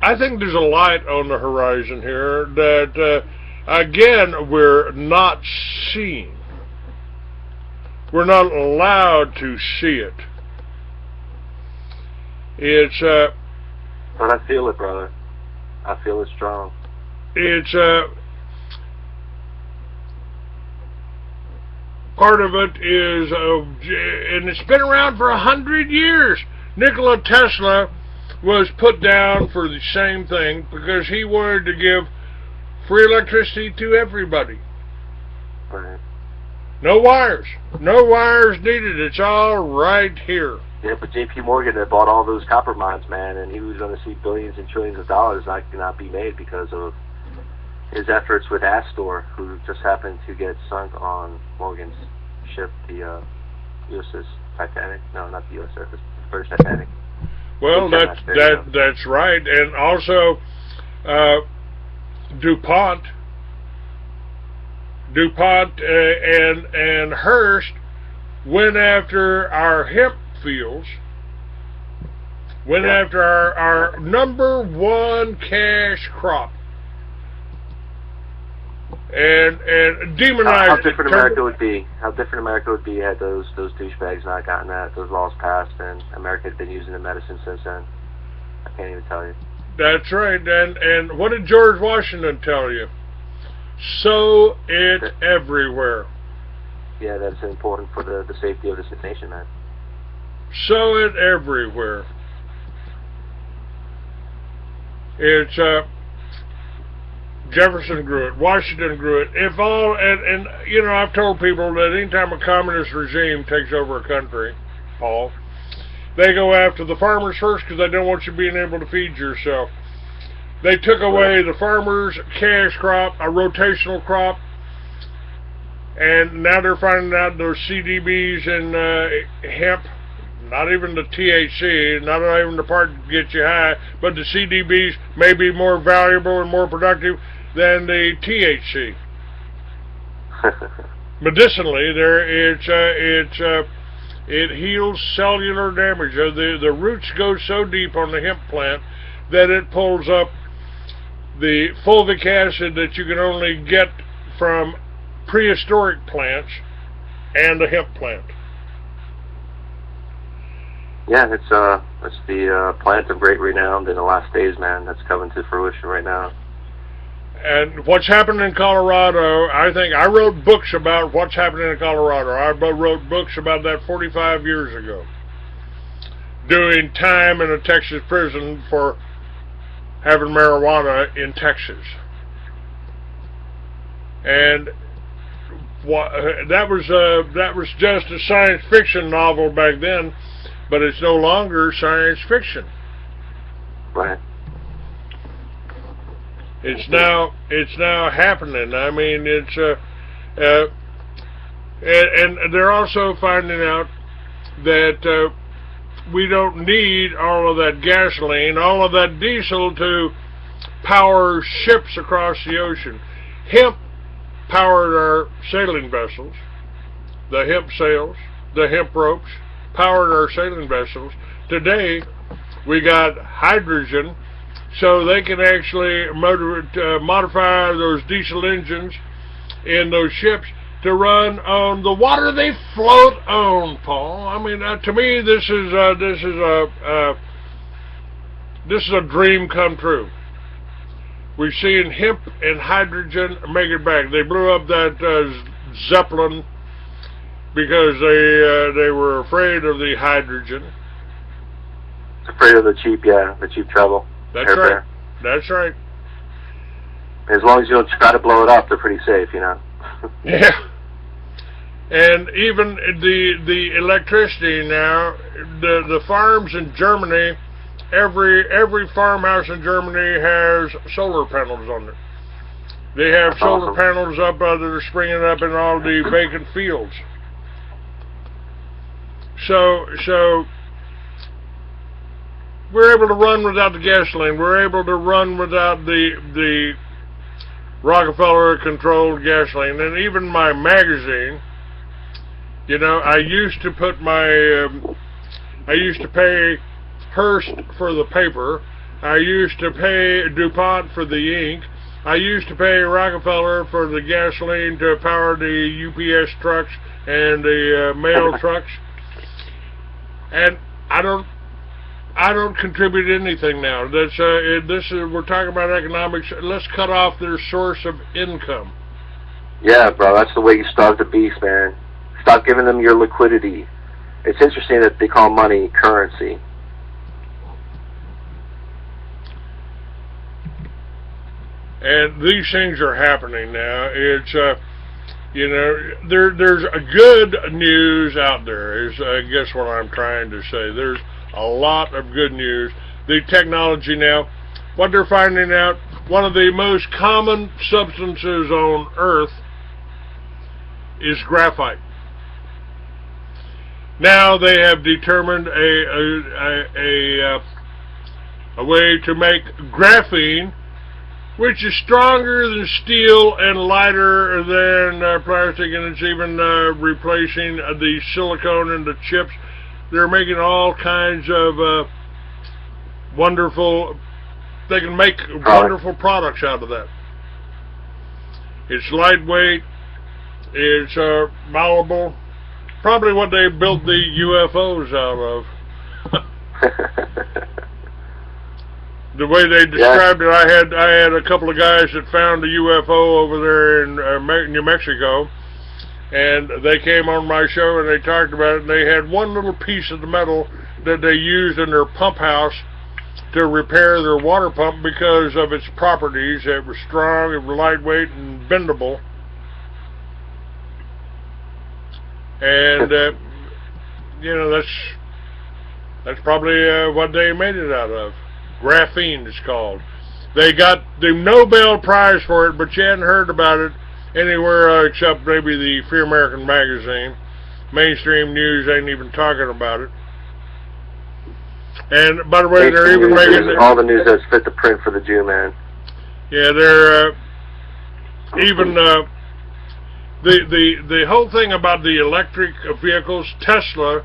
I think there's a light on the horizon here that. Again, we're not seeing. We're not allowed to see it. It's But I feel it, brother. I feel it strong. It's part of it is, and it's been around for 100 years. Nikola Tesla was put down for the same thing because he wanted to give free electricity to everybody. Right. No wires. No wires needed. It's all right here. Yeah, but J.P. Morgan had bought all those copper mines, man, and he was going to see billions and trillions of dollars not be made because of his efforts with Astor, who just happened to get sunk on Morgan's ship, the USS Titanic. No, not the USS, the British Titanic. Well, that's right, and also DuPont and Hearst went after our hemp fields, after our number one cash crop, and demonized. How different America would be? How different America would be had those douchebags not gotten those laws passed, and America had been using the medicine since then. I can't even tell you. That's right. And what did George Washington tell you? Sow it everywhere. Yeah, that's important for the safety of this nation, man. Sow it everywhere. It's Jefferson grew it, Washington grew it. If all and you know, I've told people that anytime a communist regime takes over a country, Paul, they go after the farmers first because they don't want you being able to feed yourself. They took away the farmers' cash crop, a rotational crop, and now they're finding out those CDBs and hemp, not even the THC, not even the part that gets you high, but the CDBs may be more valuable and more productive than the THC. Medicinally, it heals cellular damage. The roots go so deep on the hemp plant that it pulls up the fulvic acid that you can only get from prehistoric plants and the hemp plant. Yeah, it's the plant of great renown in the last days, man. That's coming to fruition right now. And what's happening in Colorado, I think I wrote books about what's happening in Colorado. I wrote books about that 45 years ago. Doing time in a Texas prison for having marijuana in Texas. And that was just a science fiction novel back then, but it's no longer science fiction. Right. It's now happening. I mean, and they're also finding out that we don't need all of that gasoline, all of that diesel to power ships across the ocean. Hemp powered our sailing vessels. The hemp sails, the hemp ropes powered our sailing vessels. Today, we got hydrogen, so they can actually modify those diesel engines in those ships to run on the water they float on, Paul. I mean, to me, this is a dream come true. We've seen hemp and hydrogen make it back. They blew up that Zeppelin because they were afraid of the hydrogen. Afraid of the cheap travel. That's right. That's right. As long as you don't try to blow it up, they're pretty safe, you know. Yeah. And even the electricity now, the farms in Germany, every farmhouse in Germany has solar panels on it. They have solar panels up that are springing up in all the vacant fields. So we're able to run without the gasoline. We're able to run without the Rockefeller-controlled gasoline. And even my magazine, you know, I used to pay Hearst for the paper. I used to pay DuPont for the ink. I used to pay Rockefeller for the gasoline to power the UPS trucks and the mail trucks. And I don't contribute anything now. We're talking about economics. Let's cut off their source of income. Yeah, bro, that's the way you starve the beast, man. Stop giving them your liquidity. It's interesting that they call money currency. And these things are happening now. It's you know, there's a good news out there. Is I guess what I'm trying to say. There's a lot of good news. The technology now, what they're finding out, one of the most common substances on Earth is graphite. Now they have determined a way to make graphene, which is stronger than steel and lighter than plastic, and it's even replacing the silicone and the chips. They're making all kinds of wonderful, they can make wonderful products out of that. It's lightweight, it's malleable, probably what they built the UFOs out of. The way they described it, I had a couple of guys that found a UFO over there in New Mexico, and they came on my show and they talked about it, and they had one little piece of the metal that they used in their pump house to repair their water pump because of its properties. It was strong, it was lightweight, and bendable. And, you know, that's probably what they made it out of. Graphene, it's called. They got the Nobel Prize for it, but you hadn't heard about it anywhere except maybe the Free American magazine. Mainstream news ain't even talking about it. And by the way, they're even making all the news that's fit to print for the Jew, man. Yeah, they're even the whole thing about the electric vehicles. Tesla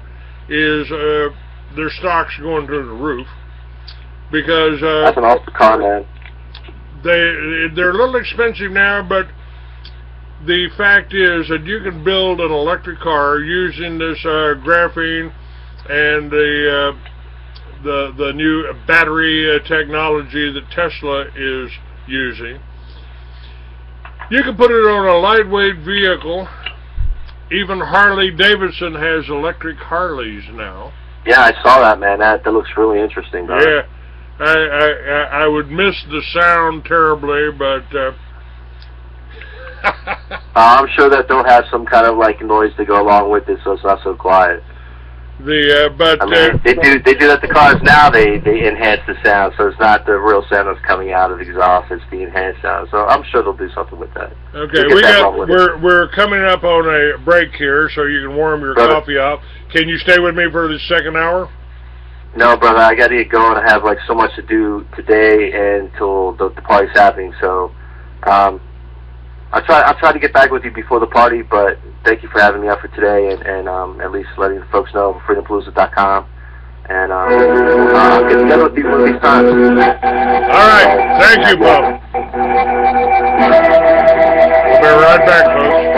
is their stock's going through the roof because that's an awesome car, man. They're a little expensive now, but the fact is that you can build an electric car using this graphene and the new battery technology that Tesla is using. You can put it on a lightweight vehicle. Even Harley Davidson has electric Harleys now. Yeah, I saw that, man. That looks really interesting, bro. Yeah, I would miss the sound terribly, but I'm sure that they'll have some kind of like noise to go along with it, so it's not so quiet. But I mean, they do that to cars now. They enhance the sound, so it's not the real sound that's coming out of the exhaust. It's the enhanced sound. So I'm sure they'll do something with that. Okay, we're coming up on a break here, so you can warm your coffee up. Can you stay with me for the second hour? No, brother, I got to get going. I have like so much to do today until the party's happening. So I'll try to get back with you before the party, but thank you for having me up for today and at least letting the folks know freedompalooza.com. And I'll get together with you one of these times. All right. Thank you, Bob. We'll be right back, folks.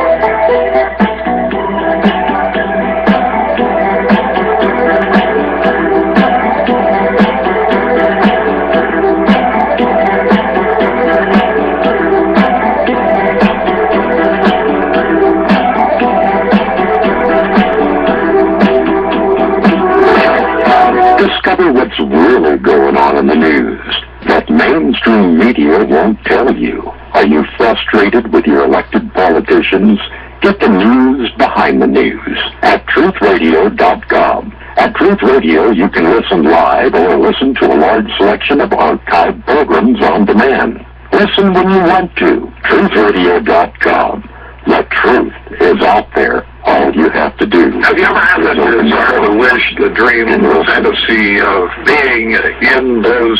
Discover what's really going on in the news that mainstream media won't tell you. Are you frustrated with your elected politicians? Get the news behind the news at truthradio.com. At Truth Radio, you can listen live or listen to a large selection of archived programs on demand. Listen when you want to. truthradio.com. The truth is out there. All you have to do. Have you ever had the desire, the wish, the dream, the fantasy of being in those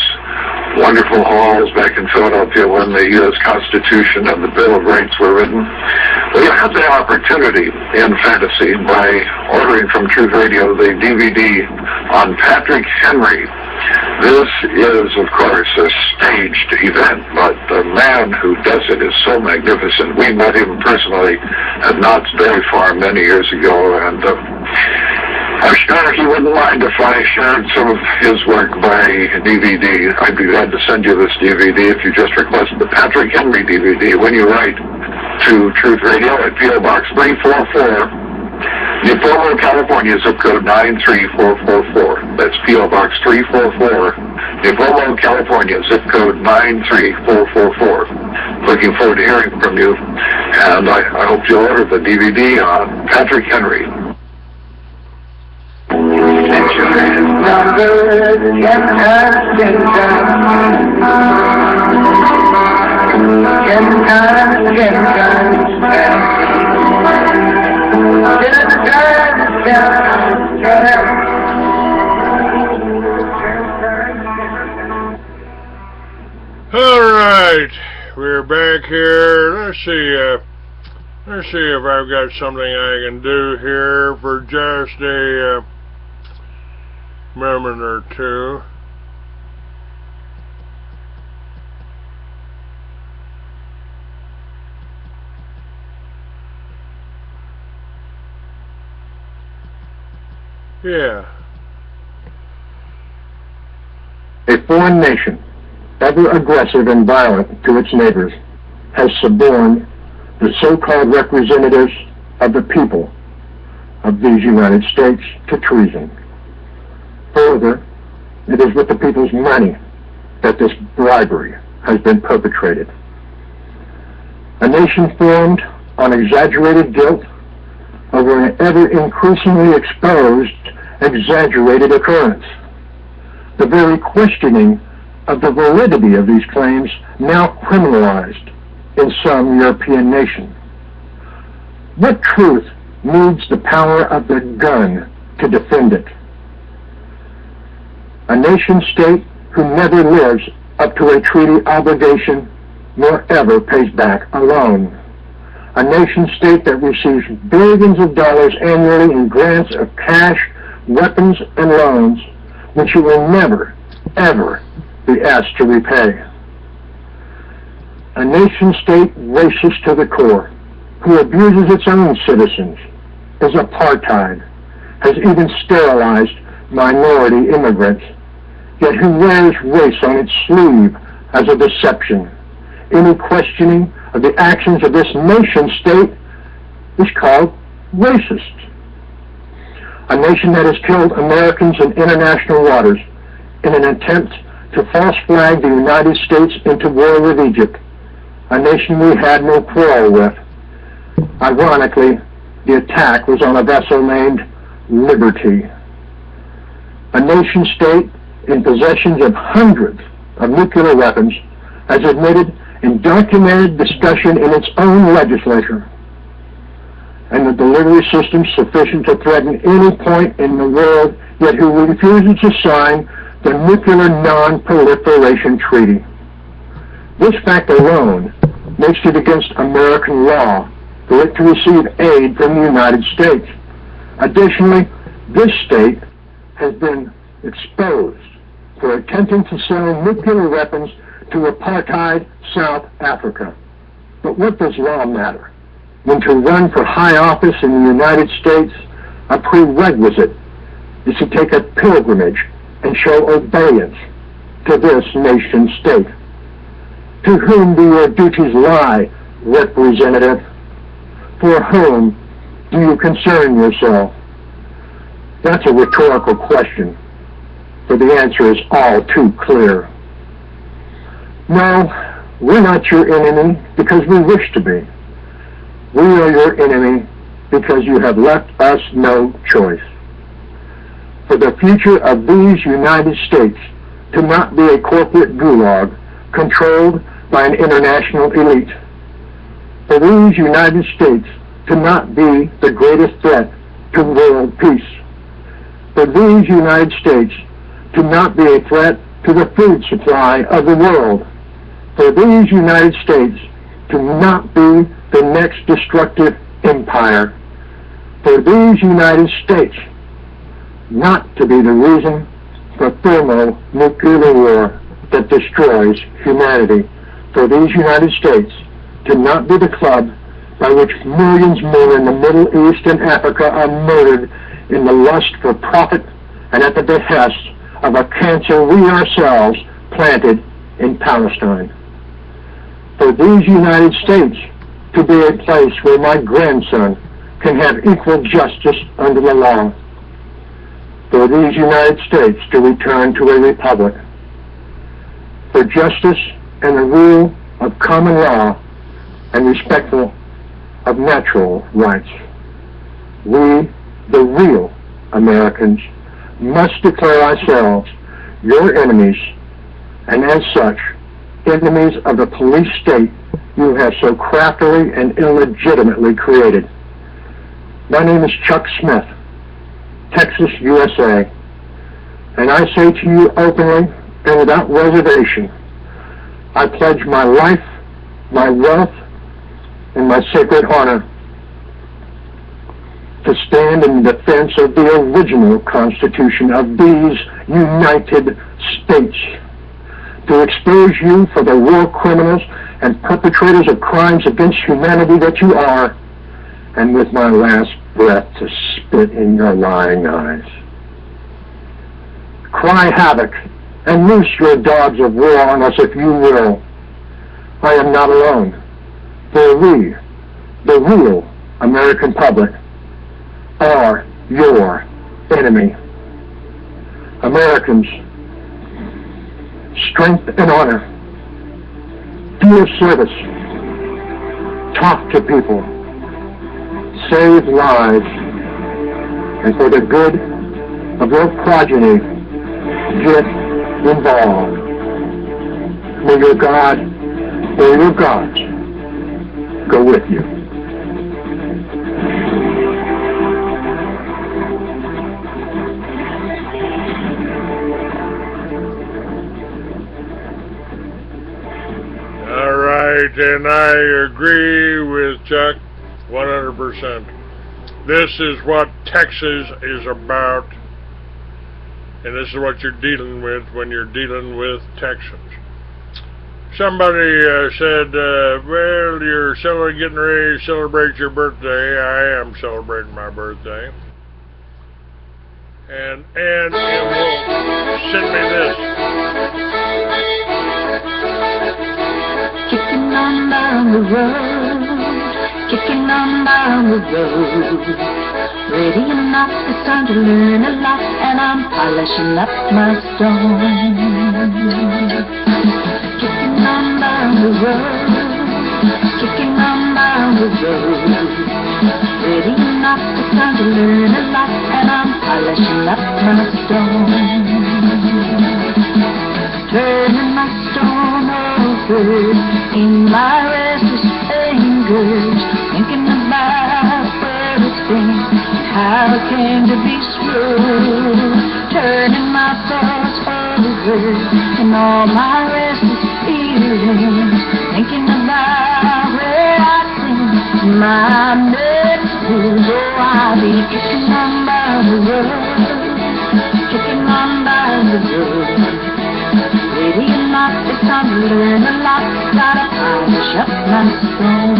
wonderful halls back in Philadelphia when the U.S. Constitution and the Bill of Rights were written? Well, you had the opportunity in fantasy by ordering from Truth Radio the DVD on Patrick Henry. This is, of course, a staged event, but the man who does it is so magnificent. We met him personally at Knott's Berry Farm many years ago, and I'm sure he wouldn't mind if I shared some of his work by DVD. I'd be glad to send you this DVD if you just request the Patrick Henry DVD when you write to Truth Radio at P.O. Box 344. Nipomo, California, zip code 93444. That's P.O. Box 344. Nipomo, California, zip code 93444. Looking forward to hearing from you, and I hope you'll order the DVD on Patrick Henry. All right, we're back here. Let's see if I've got something I can do here for just a moment or two. Yeah. A foreign nation ever aggressive and violent to its neighbors, has suborned the so-called representatives of the people of these United States to treason. Further, it is with the people's money that this bribery has been perpetrated. A nation formed on exaggerated guilt over an ever-increasingly exposed, exaggerated occurrence. The very questioning of the validity of these claims now criminalized in some European nation. What truth needs the power of the gun to defend it? A nation-state who never lives up to a treaty obligation nor ever pays back a loan. A nation-state that receives billions of dollars annually in grants of cash, weapons, and loans, which it will never, ever be asked to repay. A nation-state racist to the core, who abuses its own citizens, is apartheid, has even sterilized minority immigrants, yet who wears race on its sleeve as a deception. Any questioning of the actions of this nation-state is called racist. A nation that has killed Americans in international waters in an attempt to false flag the United States into war with Egypt, a nation we had no quarrel with. Ironically, the attack was on a vessel named Liberty. A nation-state in possession of hundreds of nuclear weapons has admitted in documented discussion in its own legislature, and the delivery system sufficient to threaten any point in the world, yet who refuses to sign the Nuclear Non-Proliferation Treaty. This fact alone makes it against American law for it to receive aid from the United States. Additionally, this state has been exposed for attempting to sell nuclear weapons to apartheid South Africa. But what does law matter when to run for high office in the United States, a prerequisite is to take a pilgrimage and show obedience to this nation state? To whom do your duties lie, representative? For whom do you concern yourself? That's a rhetorical question, for the answer is all too clear. No, we're not your enemy because we wish to be. We are your enemy because you have left us no choice. For the future of these United States to not be a corporate gulag controlled by an international elite. For these United States to not be the greatest threat to world peace. For these United States to not be a threat to the food supply of the world. For these United States to not be the next destructive empire. For these United States not to be the reason for thermonuclear war that destroys humanity. For these United States to not be the club by which millions more in the Middle East and Africa are murdered in the lust for profit and at the behest of a cancer we ourselves planted in Palestine. For these United States to be a place where my grandson can have equal justice under the law. For these United States to return to a republic. For justice and the rule of common law and respectful of natural rights. We, the real Americans, must declare ourselves your enemies, and as such, enemies of the police state you have so craftily and illegitimately created. My name is Chuck Smith, Texas, USA, and I say to you openly and without reservation, I pledge my life, my wealth, and my sacred honor to stand in defense of the original Constitution of these United States, to expose you for the war criminals and perpetrators of crimes against humanity that you are, and with my last breath to spit in your lying eyes. Cry havoc and loose your dogs of war on us if you will. I am not alone, for we, the real American public, are your enemy. Americans, strength and honor, do a service, talk to people, save lives, and for the good of your progeny, get involved. May your God or your gods go with you. All right, and I agree with Chuck 100%. This is what Texas is about, and this is what you're dealing with when you're dealing with Texans. Somebody said, well, you're getting ready to celebrate your birthday. I am celebrating my birthday. And Ann M. Wolf sent me this. Kicking on down the road, kicking on down the road. Ready or not, it's time to learn a lot, and I'm polishing up my stone. Kicking on down the road, kicking on down the road. Ready or not, it's time to learn a lot, and I'm polishing up my stone. Turning my stone over in my restless fingers, thinking about where it's been, how it came to be smooth. Turning my thoughts over in all my restless feelings, thinking about where I've been, my next move. Oh, I'll be kicking on down the road, kicking on down the road. Ready or not, it's time to learn a lot, gotta polish up my stone.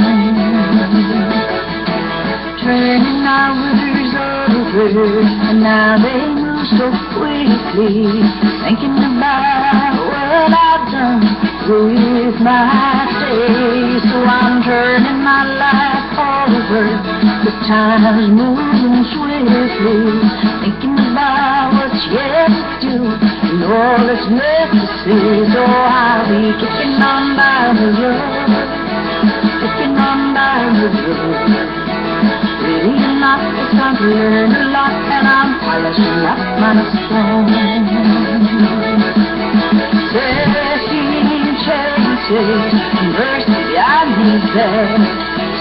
Turning our withers over, and now they move so quickly, thinking about what I've done with my days. So I'm turning my life over, the time's moving swiftly, thinking about what's yet to do, and all that's left to see. So I'll be kicking on down the road, kicking on down the road. Ready or not, it's time to learn a lot, and I'm polishing up my stone. 13 chances, mercy I need them,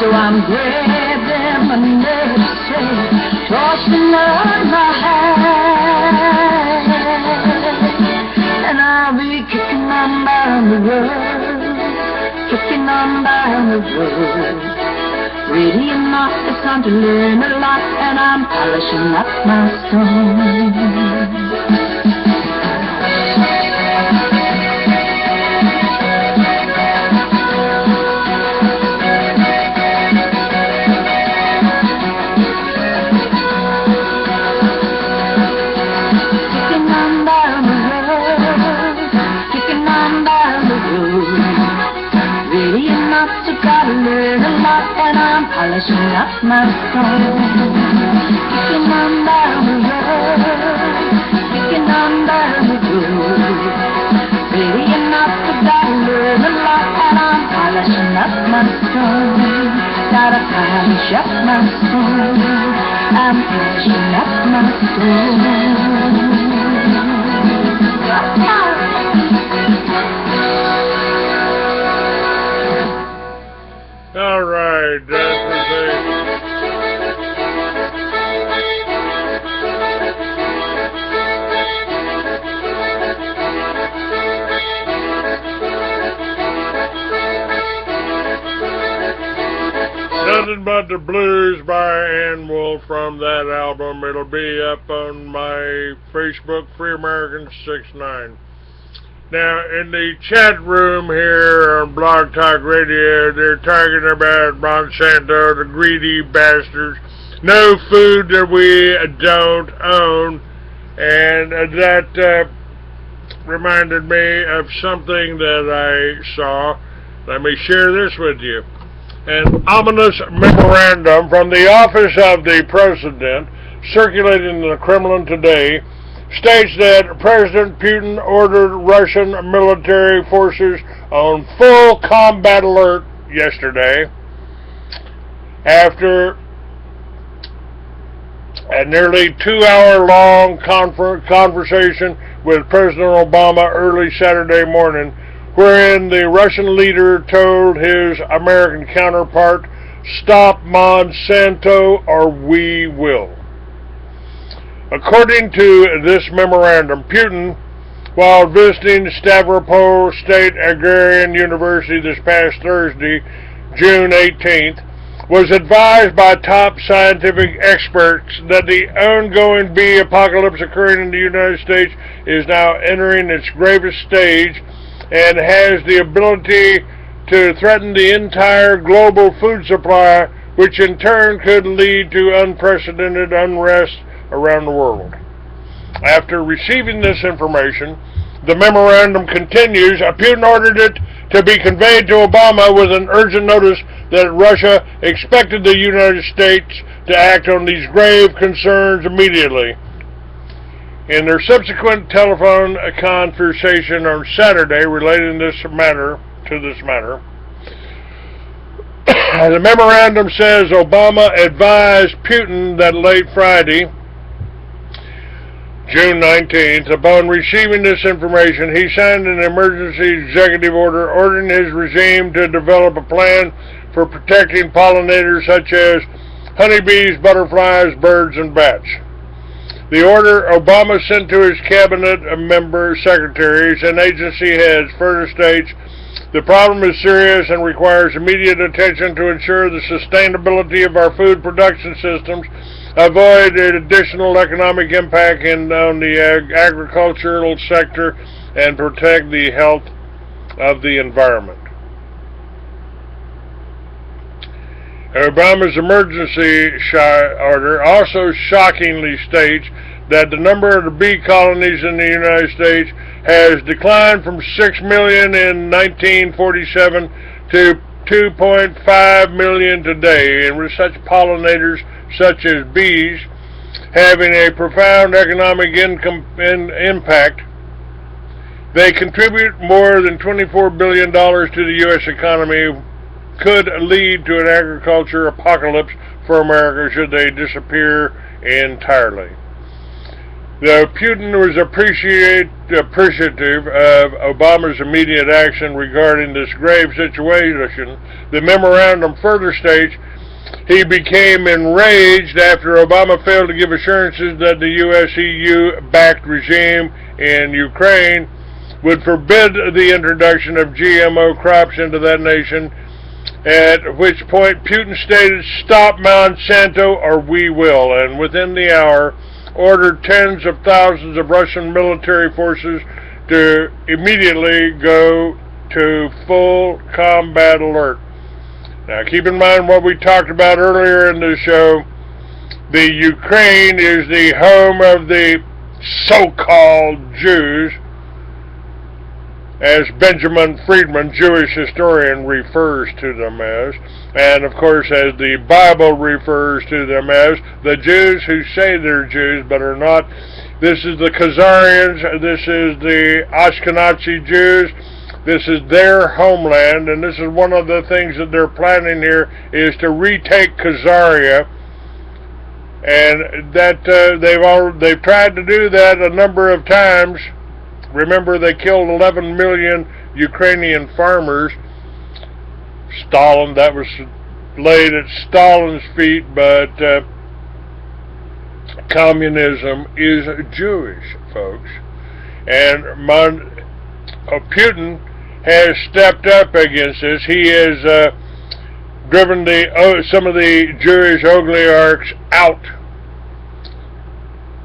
so I'm grabbing my necessary, tossing up my hand, and I'll be kicking on down the road, kicking on down the road. Ready or not, it's time to learn a lot, and I'm polishing up my stone. Kicking on down the road, kicking on down the road. Ready or not, you gotta learn a lot, and I'm polishing up my stone. Kicking on down the road, kicking on down the road. Ready or not, you gotta learn a lot, and I'm polishing up my stone. Gotta polish up my stone. I'm polishing up my stone. All right, that was Nothing But the Blues by Ann Wolf from that album. It'll be up on my Facebook, Free American 69. Now, in the chat room here on Blog Talk Radio, they're talking about Monsanto, the greedy bastards. No food that we don't own, and that reminded me of something that I saw. Let me share this with you. An ominous memorandum from the office of the president, circulated in the Kremlin today, states that President Putin ordered Russian military forces on full combat alert yesterday after a nearly 2-hour-long conversation with President Obama early Saturday morning, wherein the Russian leader told his American counterpart, "Stop Monsanto or we will." According to this memorandum, Putin, while visiting Stavropol State Agrarian University this past Thursday, June 18th, was advised by top scientific experts that the ongoing bee apocalypse occurring in the United States is now entering its gravest stage and has the ability to threaten the entire global food supply, which in turn could lead to unprecedented unrest around the world. After receiving this information, the memorandum continues, Putin ordered it to be conveyed to Obama with an urgent notice that Russia expected the United States to act on these grave concerns immediately. In their subsequent telephone conversation on Saturday relating to this matter, the memorandum says Obama advised Putin that late Friday, June 19th, upon receiving this information, he signed an emergency executive order ordering his regime to develop a plan for protecting pollinators such as honeybees, butterflies, birds, and bats. The order Obama sent to his cabinet member secretaries and agency heads further states, the problem is serious and requires immediate attention to ensure the sustainability of our food production systems, avoid additional economic impact on the agricultural sector, and protect the health of the environment. Obama's emergency order also shockingly states that the number of bee colonies in the United States has declined from 6 million in 1947 to 2.5 million today, and with such pollinators such as bees having a profound economic impact, they contribute more than $24 billion to the U.S. economy, could lead to an agriculture apocalypse for America should they disappear entirely. Though Putin was appreciative of Obama's immediate action regarding this grave situation, the memorandum further states he became enraged after Obama failed to give assurances that the US-EU-backed regime in Ukraine would forbid the introduction of GMO crops into that nation, at which point Putin stated, "Stop Monsanto or we will," and within the hour ordered tens of thousands of Russian military forces to immediately go to full combat alert. Now keep in mind what we talked about earlier in the show. The Ukraine is the home of the so-called Jews, as Benjamin Friedman, Jewish historian, refers to them as, and of course as the Bible refers to them as, the Jews who say they're Jews but are not. This is the Khazarians, this is the Ashkenazi Jews, this is their homeland, and this is one of the things that they're planning here, is to retake Khazaria, and that they've tried to do that a number of times. Remember, they killed 11 million Ukrainian farmers. Stalin, that was laid at Stalin's feet, but communism is Jewish, folks. And Putin has stepped up against this. He has driven some of the Jewish oligarchs out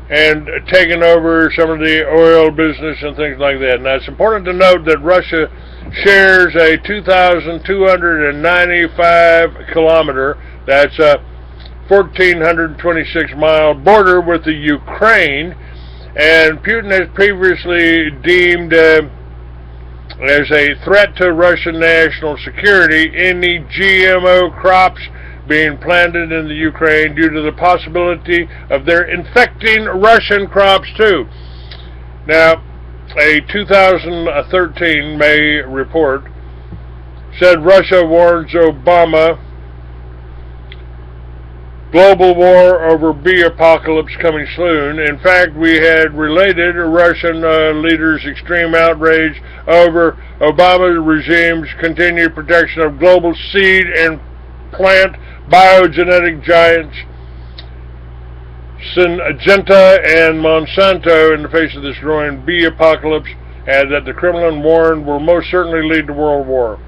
and taken over some of the oil business and things like that. Now, it's important to note that Russia shares a 2,295 kilometer, that's a 1,426 mile border with the Ukraine, And Putin has previously deemed as a threat to Russian national security any GMO crops being planted in the Ukraine due to the possibility of their infecting Russian crops too. Now, a 2013 May report said Russia warns Obama global war over bee apocalypse coming soon. In fact, we had related Russian leaders' extreme outrage over Obama's regime's continued protection of global seed and plant biogenetic giants Syngenta and Monsanto in the face of this growing bee apocalypse, and that the Kremlin warned will most certainly lead to world war.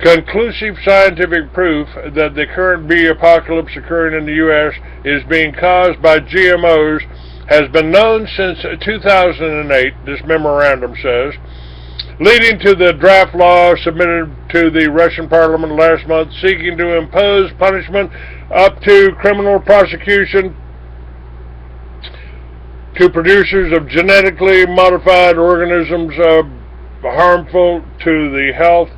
Conclusive scientific proof that the current bee apocalypse occurring in the U.S. is being caused by GMOs has been known since 2008, this memorandum says, leading to the draft law submitted to the Russian parliament last month seeking to impose punishment up to criminal prosecution to producers of genetically modified organisms harmful to the health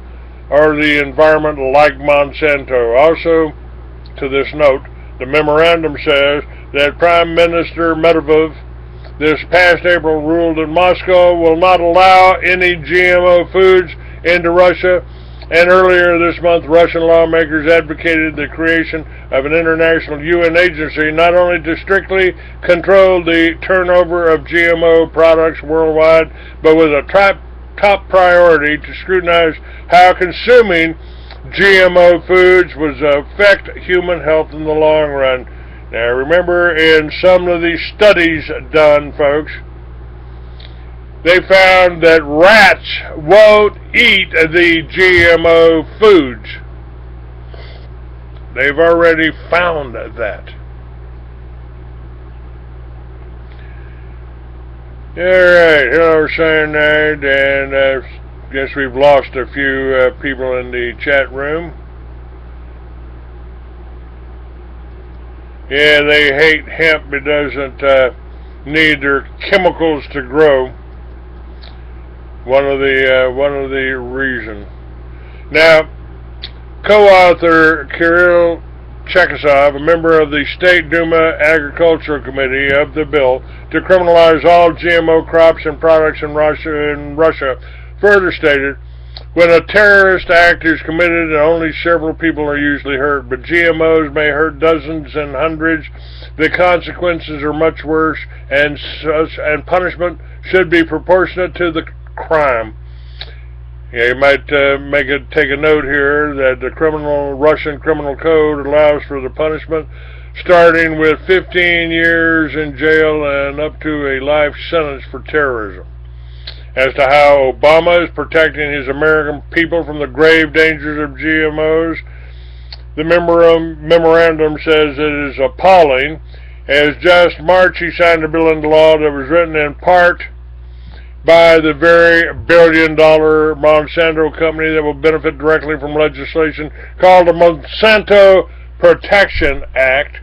or the environment like Monsanto. Also, to this note, the memorandum says that Prime Minister Medvedev this past April ruled that Moscow will not allow any GMO foods into Russia, and earlier this month Russian lawmakers advocated the creation of an international UN agency not only to strictly control the turnover of GMO products worldwide, but with a top priority to scrutinize how consuming GMO foods would affect human health in the long run. Now remember, in some of these studies done, folks, they found that rats won't eat the GMO foods. They've already found that. Alright, here I was saying that, and I guess we've lost a few people in the chat room. Yeah, they hate hemp. It doesn't need their chemicals to grow. One of the reasons. Now, co-author Kirill Chekasov, a member of the State Duma Agricultural Committee of the bill to criminalize all GMO crops and products in Russia, further stated, when a terrorist act is committed and only several people are usually hurt, but GMOs may hurt dozens and hundreds, the consequences are much worse, and punishment should be proportionate to the crime. Yeah, you might take a note here that the Russian criminal code allows for the punishment starting with 15 years in jail and up to a life sentence for terrorism. As to how Obama is protecting his American people from the grave dangers of GMOs, the memorandum says it is appalling. As just March, he signed a bill into law that was written in part by the very billion-dollar Monsanto company that will benefit directly from legislation called the Monsanto Protection Act,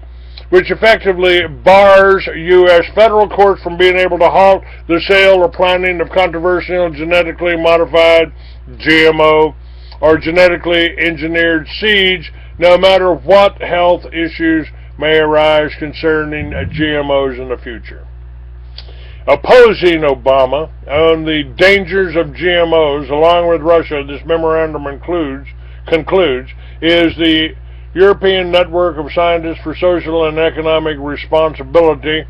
which effectively bars U.S. federal courts from being able to halt the sale or planting of controversial genetically modified GMO or genetically engineered seeds, no matter what health issues may arise concerning GMOs in the future. Opposing Obama on the dangers of GMOs, along with Russia, this memorandum concludes, is the European Network of Scientists for Social and Economic Responsibility,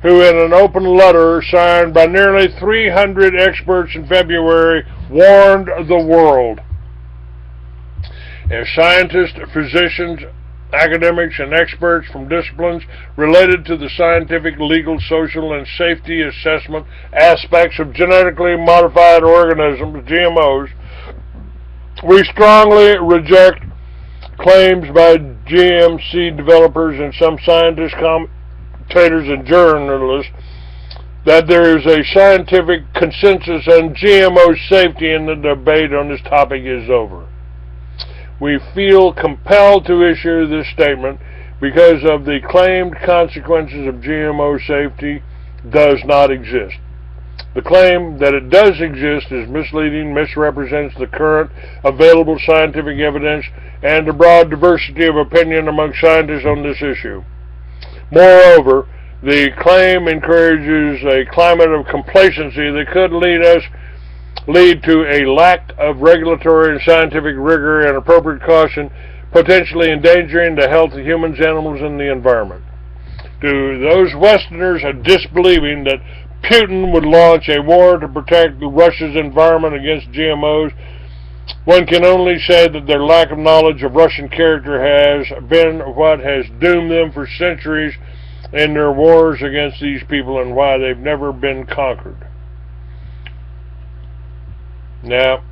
who in an open letter signed by nearly 300 experts in February warned the world. As scientists, physicians, academics, and experts from disciplines related to the scientific, legal, social, and safety assessment aspects of genetically modified organisms, GMOs, we strongly reject claims by GM seed developers and some scientists, commentators, and journalists that there is a scientific consensus on GMO safety, and the debate on this topic is over. We feel compelled to issue this statement because of the claimed consequences of GMO safety does not exist. The claim that it does exist is misleading, misrepresents the current available scientific evidence and the broad diversity of opinion among scientists on this issue. Moreover, the claim encourages a climate of complacency that could lead to a lack of regulatory and scientific rigor and appropriate caution, potentially endangering the health of humans, animals, and the environment. To those Westerners disbelieving that Putin would launch a war to protect Russia's environment against GMOs, one can only say that their lack of knowledge of Russian character has been what has doomed them for centuries in their wars against these people and why they've never been conquered. Now,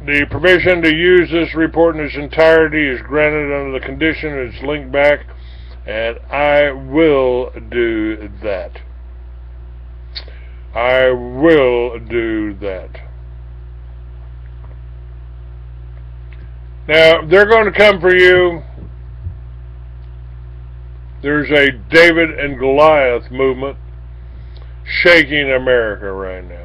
the permission to use this report in its entirety is granted under the condition it's linked back, and I will do that. I will do that. Now, they're going to come for you. There's a David and Goliath movement shaking America right now.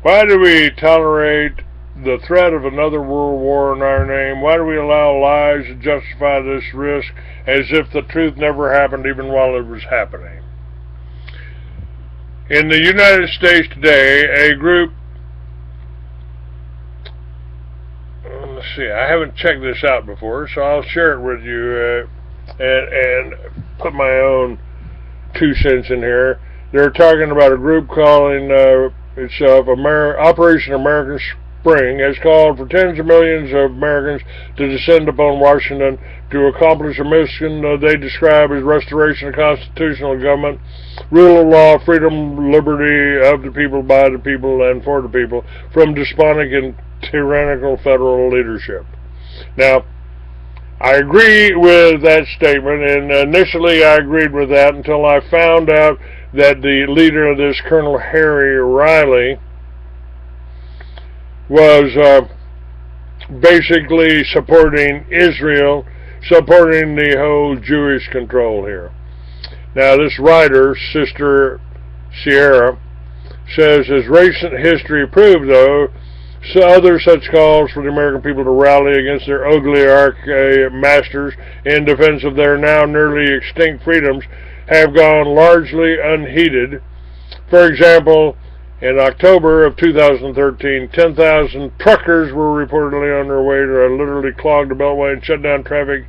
Why do we tolerate the threat of another world war in our name? Why do we allow lies to justify this risk as if the truth never happened even while it was happening? In the United States today, a group, let's see, I haven't checked this out before, so I'll share it with you and put my own 2 cents in here. They're talking about a group calling itself Operation American Spring has called for tens of millions of Americans to descend upon Washington to accomplish a mission they describe as restoration of constitutional government, rule of law, freedom, liberty of the people, by the people, and for the people, from despotic and tyrannical federal leadership. Now, I agree with that statement, and initially I agreed with that until I found out that the leader of this, Colonel Harry Riley, was basically supporting Israel, supporting the whole Jewish control here. Now, this writer, Sister Sierra, says, as recent history proved, though, other such calls for the American people to rally against their oligarch masters in defense of their now nearly extinct freedoms have gone largely unheeded. For example, in October of 2013, 10,000 truckers were reportedly on their way to literally clog the Beltway and shut down traffic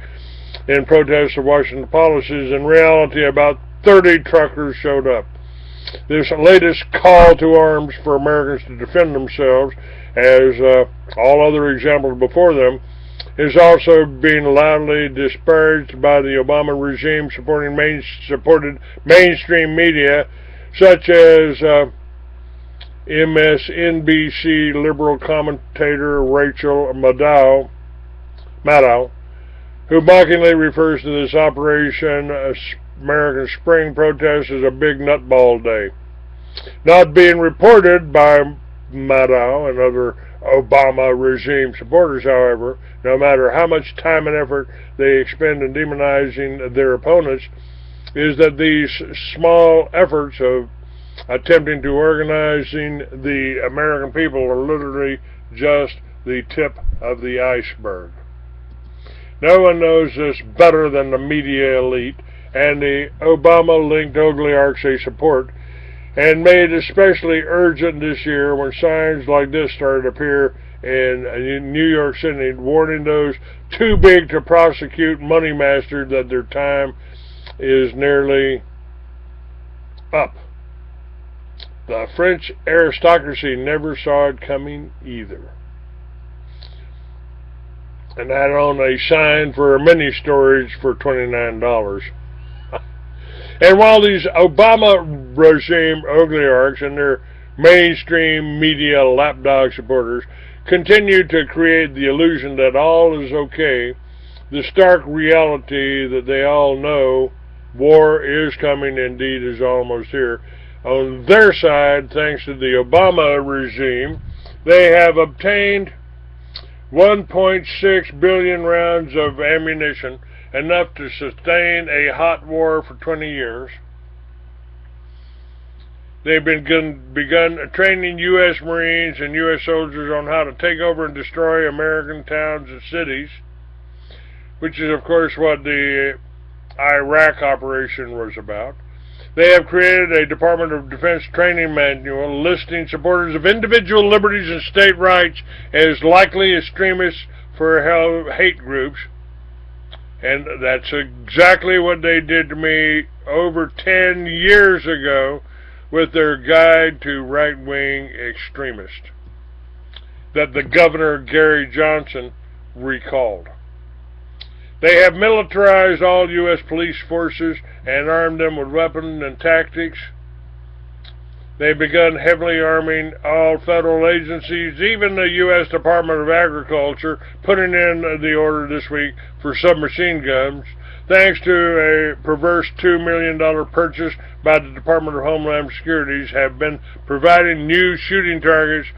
in protest of Washington policies. In reality, about 30 truckers showed up. This latest call to arms for Americans to defend themselves, as all other examples before them, is also being loudly disparaged by the Obama regime, supported mainstream media such as MSNBC liberal commentator Rachel Maddow, who mockingly refers to this Operation American Spring protest as a big nutball day. Not being reported by Maddow and other Obama regime supporters, however, no matter how much time and effort they expend in demonizing their opponents, is that these small efforts of attempting to organizing the American people are literally just the tip of the iceberg. No one knows this better than the media elite and the Obama-linked oligarchs they support, and made especially urgent this year when signs like this started to appear in New York City, warning those too big to prosecute money masters that their time is nearly up. The French aristocracy never saw it coming either. And that on a sign for a mini storage for $29. And while these Obama regime oligarchs and their mainstream media lapdog supporters continue to create the illusion that all is okay, the stark reality that they all know war is coming, indeed is almost here, On their side, thanks to the Obama regime, they have obtained 1.6 billion rounds of ammunition, enough to sustain a hot war for 20 years. They've begun training U.S. Marines and U.S. soldiers on how to take over and destroy American towns and cities, which is, of course, what the Iraq operation was about. They have created a Department of Defense training manual listing supporters of individual liberties and state rights as likely extremists for hate groups. And that's exactly what they did to me over 10 years ago with their guide to right-wing extremists that the Governor Gary Johnson recalled. They have militarized all U.S. police forces and armed them with weapons and tactics. They've begun heavily arming all federal agencies, even the U.S. Department of Agriculture, putting in the order this week for submachine guns, thanks to a perverse $2 million purchase by the Department of Homeland Security, have been providing new shooting targets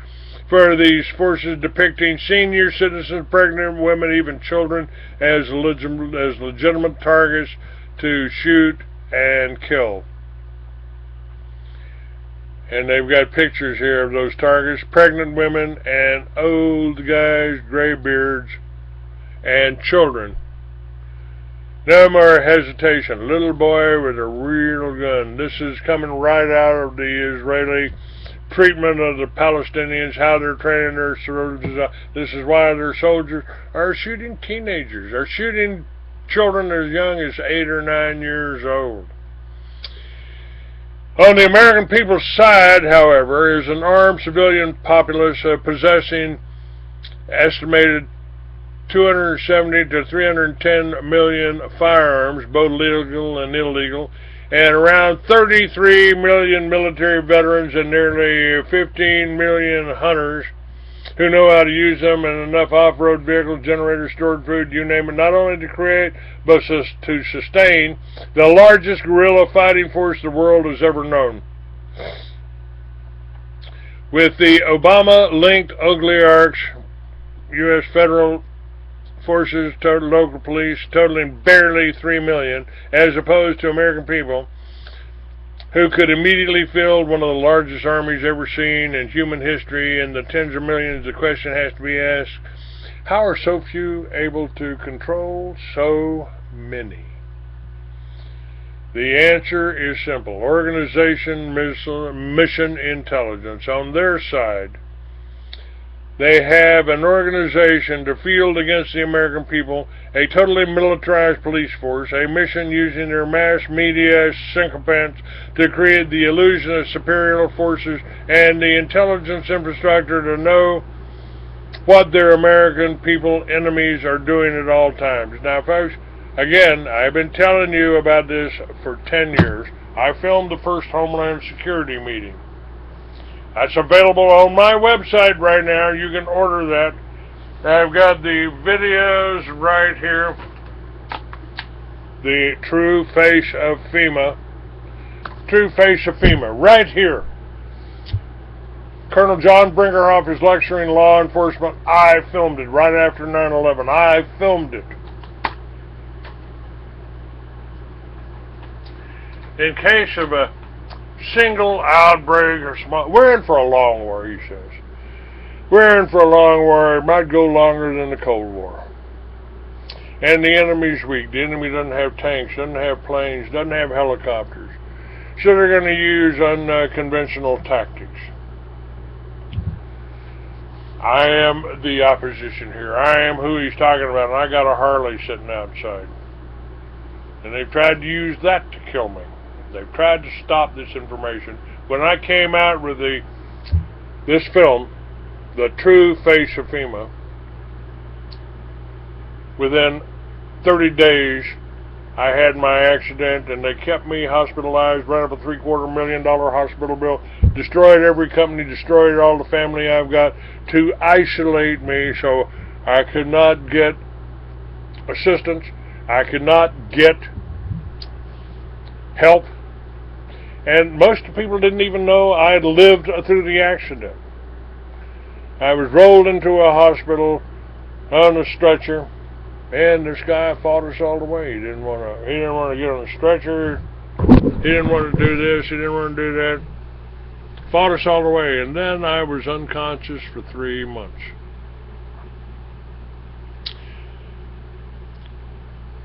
for these forces, depicting senior citizens, pregnant women, even children, as legitimate targets to shoot and kill. And they've got pictures here of those targets, pregnant women and old guys, gray beards, and children. No more hesitation. Little boy with a real gun. This is coming right out of the Israeli treatment of the Palestinians, how they're training their soldiers. This is why their soldiers are shooting teenagers, are shooting children as young as 8 or 9 years old. On the American people's side, however, is an armed civilian populace possessing estimated 270 to 310 million firearms, both legal and illegal, and around 33 million military veterans and nearly 15 million hunters who know how to use them, and enough off-road vehicles, generators, stored food, you name it, not only to create, but to sustain the largest guerrilla fighting force the world has ever known. With the Obama-linked oligarchs, U.S. federal forces, local police, totaling barely 3 million, as opposed to American people, who could immediately field one of the largest armies ever seen in human history, and the tens of millions, the question has to be asked, how are so few able to control so many? The answer is simple. Organization, mission, intelligence. On their side, they have an organization to field against the American people, a totally militarized police force, a mission using their mass media sycophants to create the illusion of superior forces, and the intelligence infrastructure to know what their American people enemies are doing at all times. Now, folks, again, I've been telling you about this for 10 years. I filmed the first Homeland Security meeting. That's available on my website right now. You can order that. I've got the videos right here. The true face of FEMA. True face of FEMA. Right here. Colonel John Brinkerhoff is lecturing law enforcement. I filmed it right after 9/11. I filmed it. In case of a single outbreak or small, we're in for a long war, he says. We're in for a long war. It might go longer than the Cold War. And the enemy's weak. The enemy doesn't have tanks, doesn't have planes, doesn't have helicopters. So they're going to use unconventional tactics. I am the opposition here. I am who he's talking about, and I got a Harley sitting outside. And they've tried to use that to kill me. They've tried to stop this information. When I came out with this film, The True Face of FEMA, within 30 days, I had my accident, and they kept me hospitalized, ran up a $750,000 hospital bill, destroyed every company, destroyed all the family I've got to isolate me so I could not get assistance, I could not get help, And most people didn't even know I had lived through the accident. I was rolled into a hospital on a stretcher, and this guy fought us all the way. He didn't want to get on a stretcher. He didn't want to do this. He didn't want to do that. Fought us all the way, and then I was unconscious for 3 months.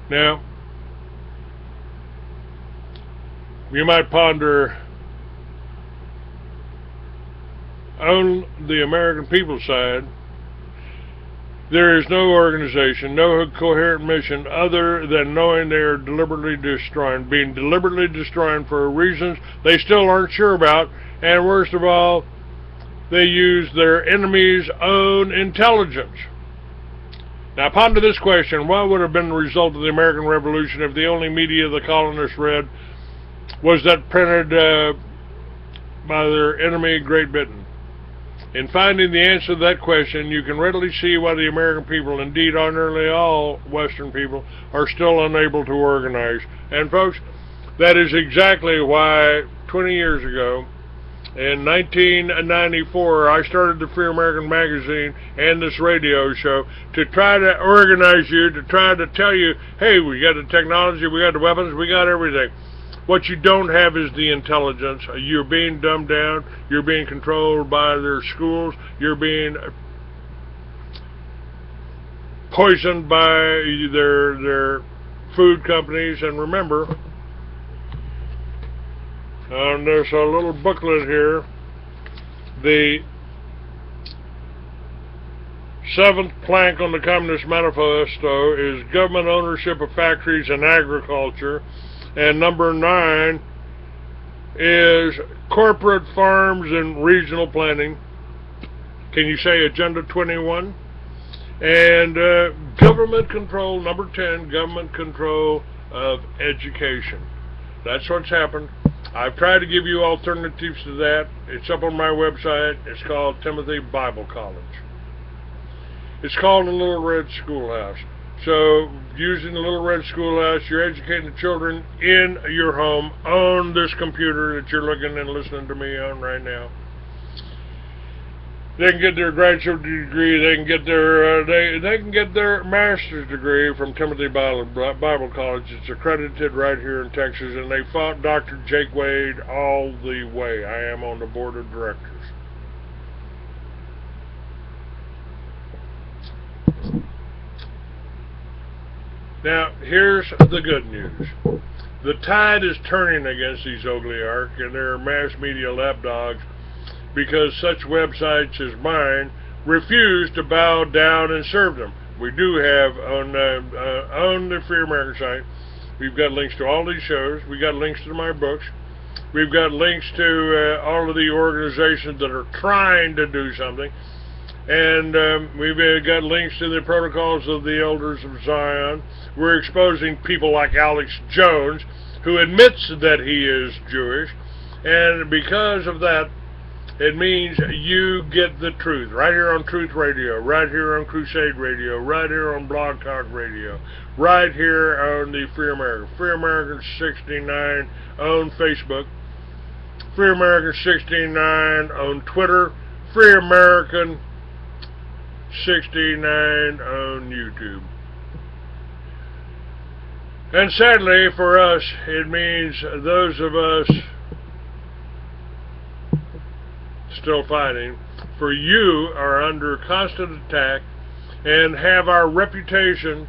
Now, you might ponder, on the American people side, there is no organization, no coherent mission other than knowing they are deliberately destroying, being deliberately destroying for reasons they still aren't sure about, and worst of all, they use their enemy's own intelligence. Now ponder this question: what would have been the result of the American Revolution if the only media the colonists read was that printed by their enemy, Great Britain? In finding the answer to that question, you can readily see why the American people, indeed nearly all Western people, are still unable to organize. And folks, that is exactly why 20 years ago, in 1994, I started the Free American magazine and this radio show to try to organize you, to try to tell you, hey, we got the technology, we got the weapons, we got everything. What you don't have is the intelligence. You're being dumbed down. You're being controlled by their schools. You're being poisoned by their food companies. And remember, there's a little booklet here. The 7th plank on the Communist Manifesto is government ownership of factories and agriculture. And number 9 is corporate farms and regional planning. Can you say Agenda 21? And government control, number 10, government control of education. That's what's happened. I've tried to give you alternatives to that. It's up on my website. It's called Timothy Bible College. It's called the Little Red Schoolhouse. So, using the Little Red Schoolhouse, you're educating the children in your home on this computer that you're looking and listening to me on right now. They can get their graduate degree. They can get their they can get their master's degree from Timothy Bible College. It's accredited right here in Texas, and they fought Dr. Jake Wade all the way. I am on the board of directors. Now, here's the good news. The tide is turning against these oligarchs and their mass media lapdogs, because such websites as mine refuse to bow down and serve them. We do have on the Free American site, we've got links to all these shows. We've got links to my books. We've got links to all of the organizations that are trying to do something. And we've got links to the protocols of the Elders of Zion. We're exposing people like Alex Jones, who admits that he is Jewish. And because of that, it means you get the truth. Right here on Truth Radio, right here on Crusade Radio, right here on Blog Talk Radio, right here on the Free American. Free American 69 on Facebook. Free American 69 on Twitter. Free American 69 on YouTube. And sadly for us, it means those of us still fighting for you are under constant attack and have our reputations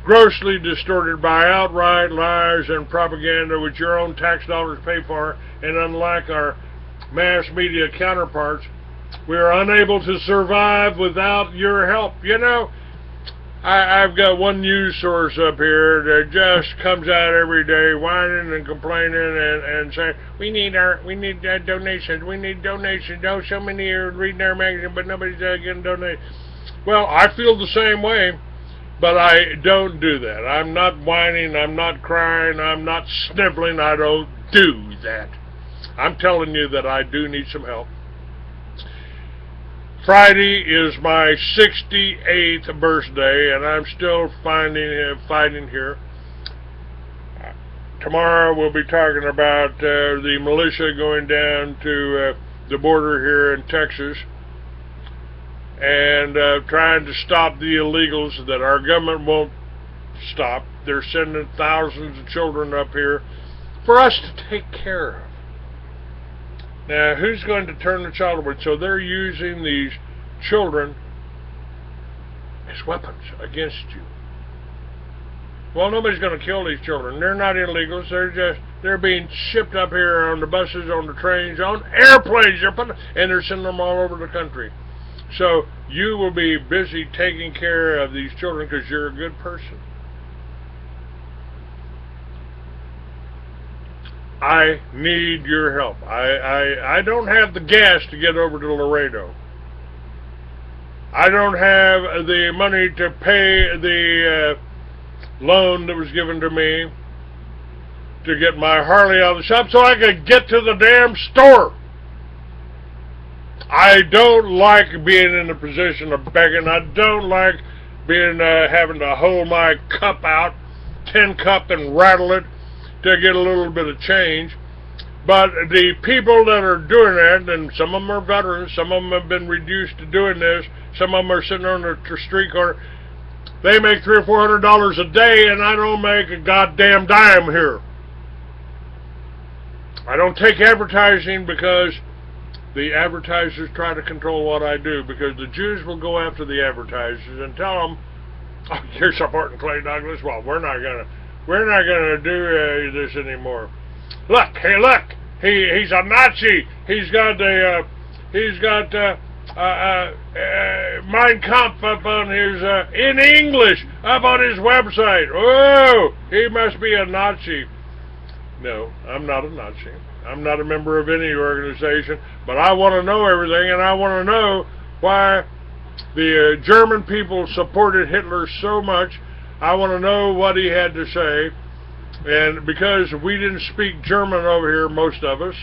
grossly distorted by outright lies and propaganda which your own tax dollars pay for. And unlike our mass media counterparts, we are unable to survive without your help. You know, I've got one news source up here that just comes out every day whining and complaining and saying, we need donations, we need donations. Oh, so many are reading our magazine, but nobody's getting donated. Well, I feel the same way, but I don't do that. I'm not whining, I'm not crying, I'm not sniveling. I don't do that. I'm telling you that I do need some help. Friday is my 68th birthday, and I'm still fighting here. Tomorrow we'll be talking about the militia going down to the border here in Texas and trying to stop the illegals that our government won't stop. They're sending thousands of children up here for us to take care of. Now, who's going to turn the child away? So they're using these children as weapons against you. Well, nobody's going to kill these children. They're not illegals. They're being shipped up here on the buses, on the trains, on airplanes. And they're sending them all over the country. So you will be busy taking care of these children because you're a good person. I need your help. I don't have the gas to get over to Laredo. I don't have the money to pay the loan that was given to me to get my Harley out of the shop so I could get to the damn store. I don't like being in the position of begging. I don't like being having to hold my cup out, tin cup, and rattle it to get a little bit of change. But the people that are doing that, and some of them are veterans, some of them have been reduced to doing this, some of them are sitting on the street corner, they make $300 or $400 a day, and I don't make a goddamn dime here. I don't take advertising because the advertisers try to control what I do, because the Jews will go after the advertisers and tell them, oh, you're supporting Clay Douglas? Well, we're not gonna do this anymore. Look, hey, look, he's a Nazi. He's got Mein Kampf up on his in English up on his website. Oh, he must be a Nazi. No, I'm not a Nazi. I'm not a member of any organization, but I want to know everything, and I want to know why the German people supported Hitler so much. I want to know what he had to say, and because we didn't speak German over here, most of us,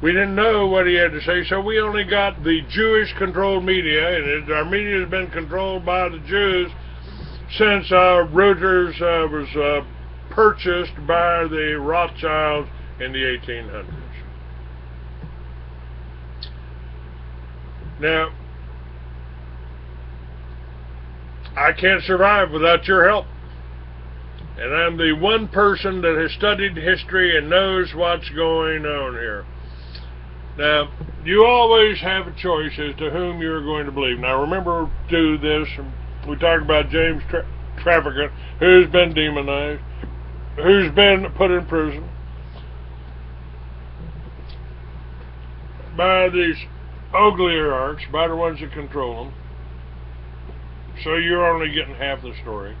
we didn't know what he had to say, so we only got the Jewish-controlled media, and our media has been controlled by the Jews since Reuters was purchased by the Rothschilds in the 1800s. Now, I can't survive without your help. And I'm the one person that has studied history and knows what's going on here. Now, you always have a choice as to whom you're going to believe. Now, remember, do this. We talked about James Trafficant, who's been demonized, who's been put in prison by these oligarchs, by the ones that control them. So you're only getting half the story.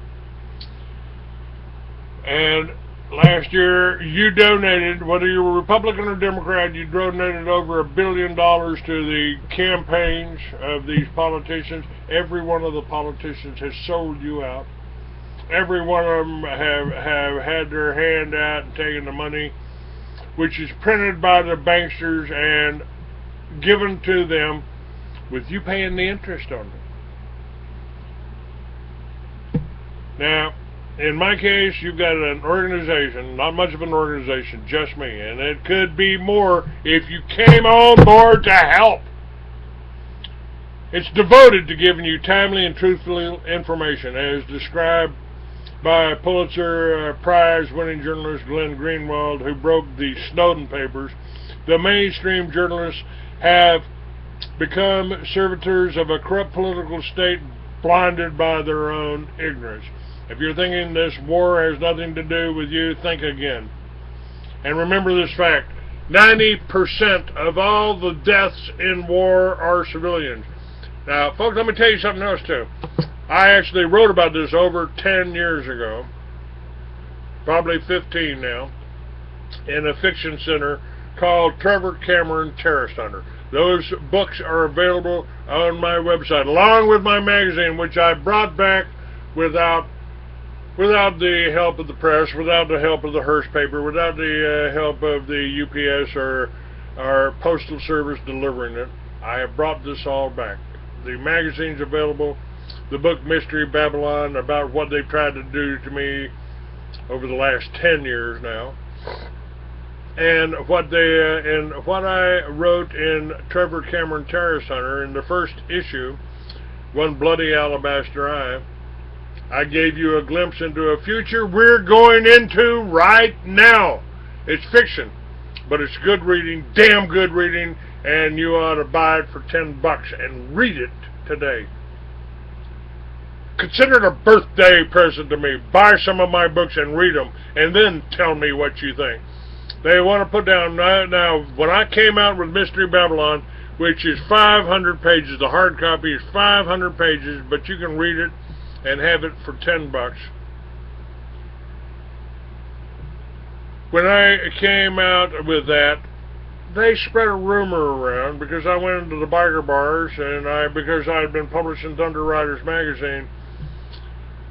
And last year, you donated, whether you were Republican or Democrat, you donated over $1 billion to the campaigns of these politicians. Every one of the politicians has sold you out. Every one of them have had their hand out and taken the money, which is printed by the banksters and given to them with you paying the interest on it. Now, in my case, you've got an organization, not much of an organization, just me, and it could be more if you came on board to help. It's devoted to giving you timely and truthful information, as described by Pulitzer Prize-winning journalist Glenn Greenwald, who broke the Snowden papers. The mainstream journalists have become servitors of a corrupt political state, blinded by their own ignorance. If you're thinking this war has nothing to do with you, think again. And remember this fact: 90% of all the deaths in war are civilians. Now, folks, let me tell you something else, too. I actually wrote about this over 10 years ago, probably 15 now, in a fiction center called Trevor Cameron Terrorist Hunter. Those books are available on my website, along with my magazine, which I brought back without the help of the press, without the help of the Hearst paper, without the help of the UPS or our postal service delivering it. I have brought this all back. The magazine's available. The book Mystery Babylon, about what they've tried to do to me over the last 10 years now. And what I wrote in Trevor Cameron Terrace Hunter in the first issue, One Bloody Alabaster Eye, I gave you a glimpse into a future we're going into right now. It's fiction, but it's good reading, damn good reading, and you ought to buy it for $10 and read it today. Consider it a birthday present to me. Buy some of my books and read them, and then tell me what you think. They want to put down, now, when I came out with Mystery Babylon, which is 500 pages, the hard copy is 500 pages, but you can read it and have it for $10. When I came out with that, they spread a rumor around because I went into the biker bars and because I had been published in Thunder Riders magazine.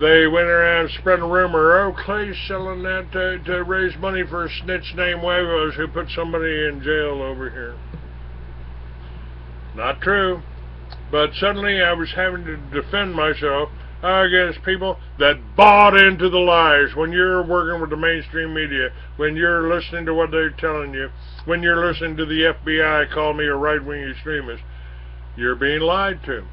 They went around spreading a rumor, oh, Clay's selling that to raise money for a snitch named Huevos who put somebody in jail over here. Not true. But suddenly I was having to defend myself against people that bought into the lies. When you're working with the mainstream media, when you're listening to what they're telling you, when you're listening to the FBI call me a right-wing extremist, you're being lied to.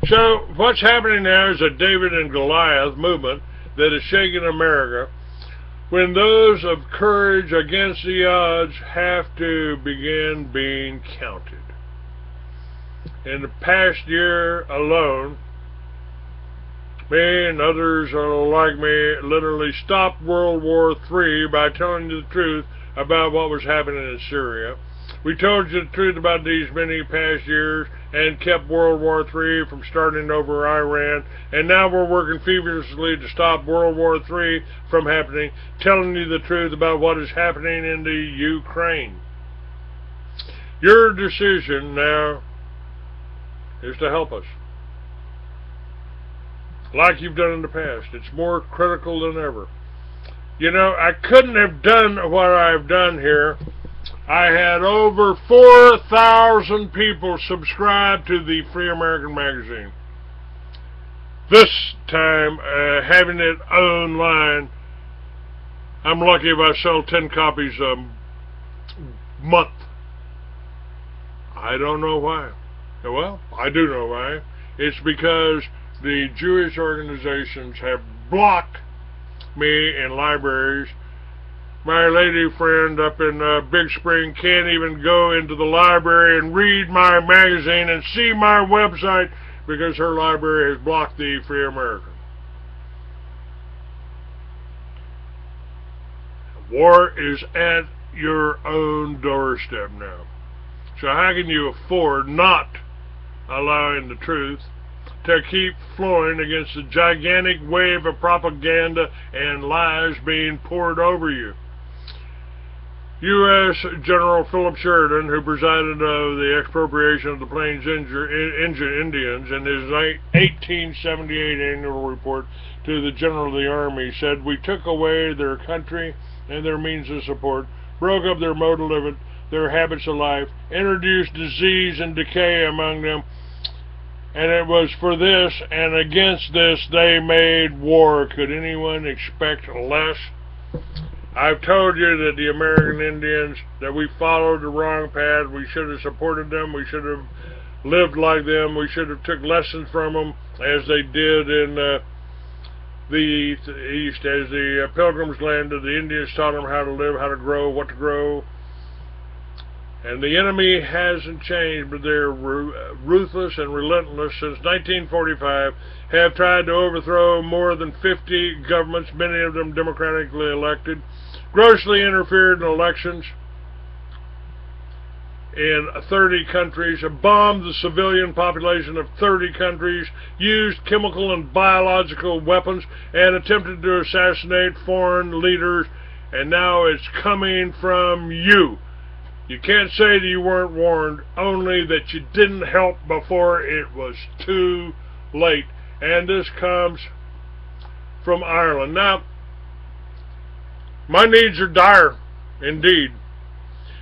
So what's happening now is a David and Goliath movement that is shaking America, when those of courage against the odds have to begin being counted. In the past year alone, me and others like me literally stopped World War III by telling you the truth about what was happening in Syria. We told you the truth about these many past years and kept World War III from starting over Iran, and now we're working feverishly to stop World War III from happening, telling you the truth about what is happening in the Ukraine. Your decision now is to help us, like you've done in the past. It's more critical than ever. You know, I couldn't have done what I've done here. I had over 4,000 people subscribe to the Free American magazine. This time, having it online, I'm lucky if I sell 10 copies a month. I don't know why. Well, I do know why. It's because the Jewish organizations have blocked me in libraries. My lady friend up in Big Spring can't even go into the library and read my magazine and see my website because her library has blocked the Free American. War is at your own doorstep now. So how can you afford not allowing the truth to keep flowing against the gigantic wave of propaganda and lies being poured over you? U.S. General Philip Sheridan, who presided over the expropriation of the Plains Indians in his 1878 annual report to the General of the Army, said, "We took away their country and their means of support, broke up their mode of living, their habits of life, introduced disease and decay among them, and it was for this and against this they made war. Could anyone expect less?" I've told you that the American Indians, that we followed the wrong path. We should have supported them. We should have lived like them. We should have took lessons from them as they did in the East. As the Pilgrims landed, the Indians taught them how to live, how to grow, what to grow. And the enemy hasn't changed, but they're ruthless and relentless. Since 1945, have tried to overthrow more than 50 governments, many of them democratically elected, grossly interfered in elections in 30 countries, bombed the civilian population of 30 countries, used chemical and biological weapons, and attempted to assassinate foreign leaders, and now it's coming from you. You can't say that you weren't warned, only that you didn't help before it was too late. And this comes from Ireland. Now, my needs are dire, indeed.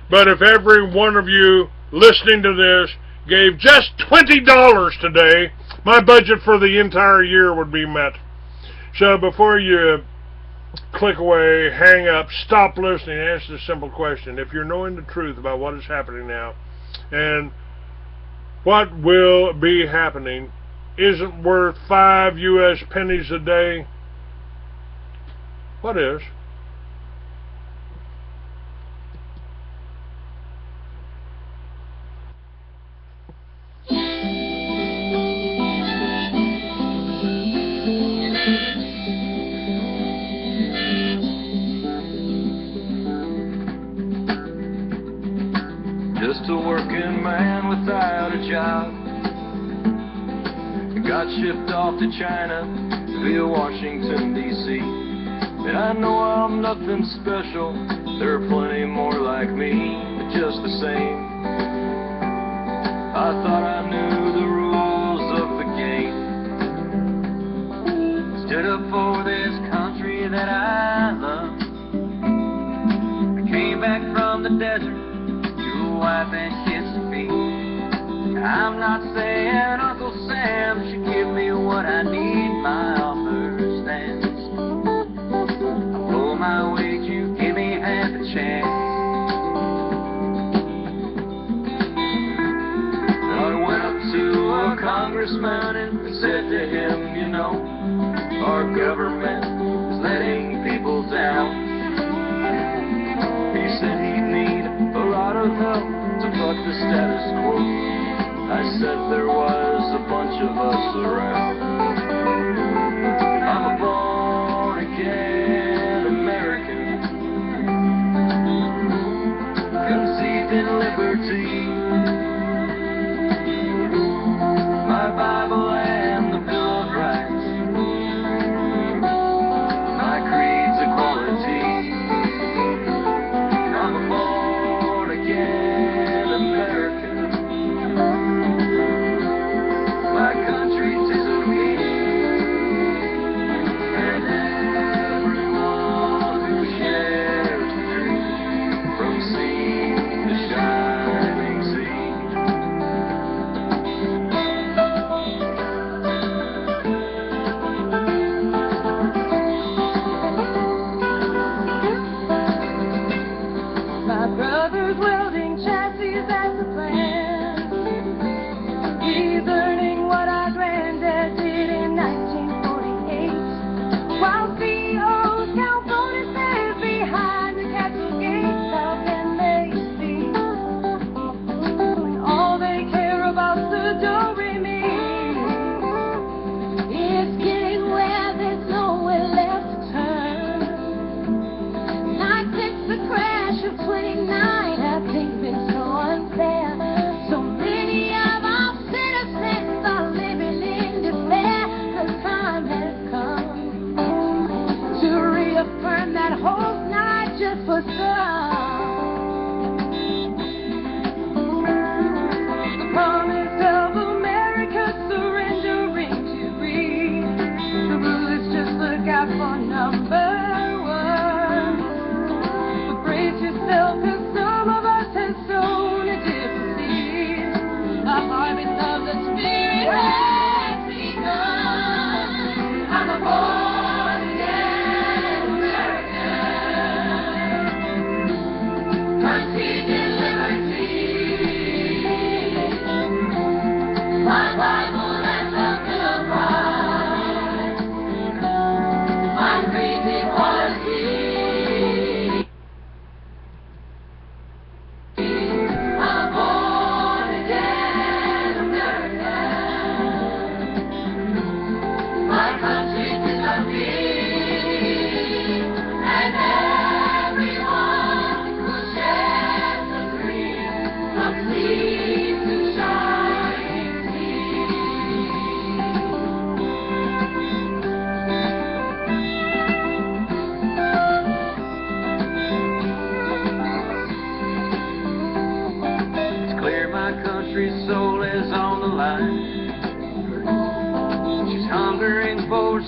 But if every one of you listening to this gave just $20 today, my budget for the entire year would be met. So before you click away, hang up, stop listening, answer the simple question. If you're knowing the truth about what is happening now and what will be happening isn't worth 5 U.S. pennies a day, what is? Just a working man without a job. Got shipped off to China via Washington, D.C. And I know I'm nothing special. There are plenty more like me, but just the same, I thought I knew the rules of the game. Stood up for this country that I love. I came back from the desert, wife and kids to feed. I'm not saying Uncle Sam should give me what I need. My offer stands. I pull my weight, you give me half a chance. I went up to a congressman and said to him, you know, our government is letting people down. He said he'd need a lot of help to buck the status quo. I said there was a bunch of us around. I'm a born-again American, conceived in liberty. My Bible and the Bill of Rights, my creed's equality.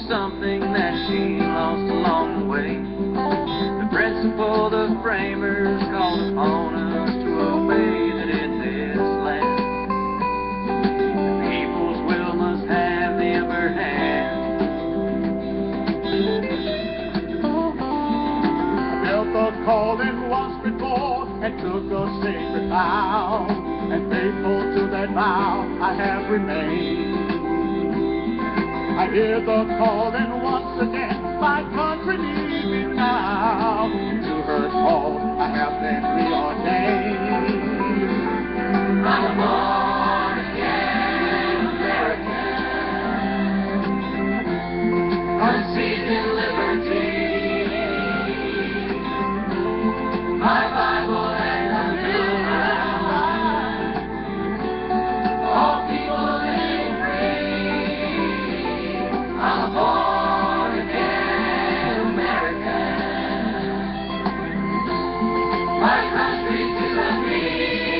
Something that she lost along the way. The principle the framers called upon us to obey, that in this land the people's will must have the upper hand. the sacred vow, and faithful to that vow I have remained. I hear the call, and once again my country needs me now. To her call I have been preordained. I'm a born-again American, conceived in liberty. My Bible and the Bill, all people live free. I'm a born-again American. My country to the beat,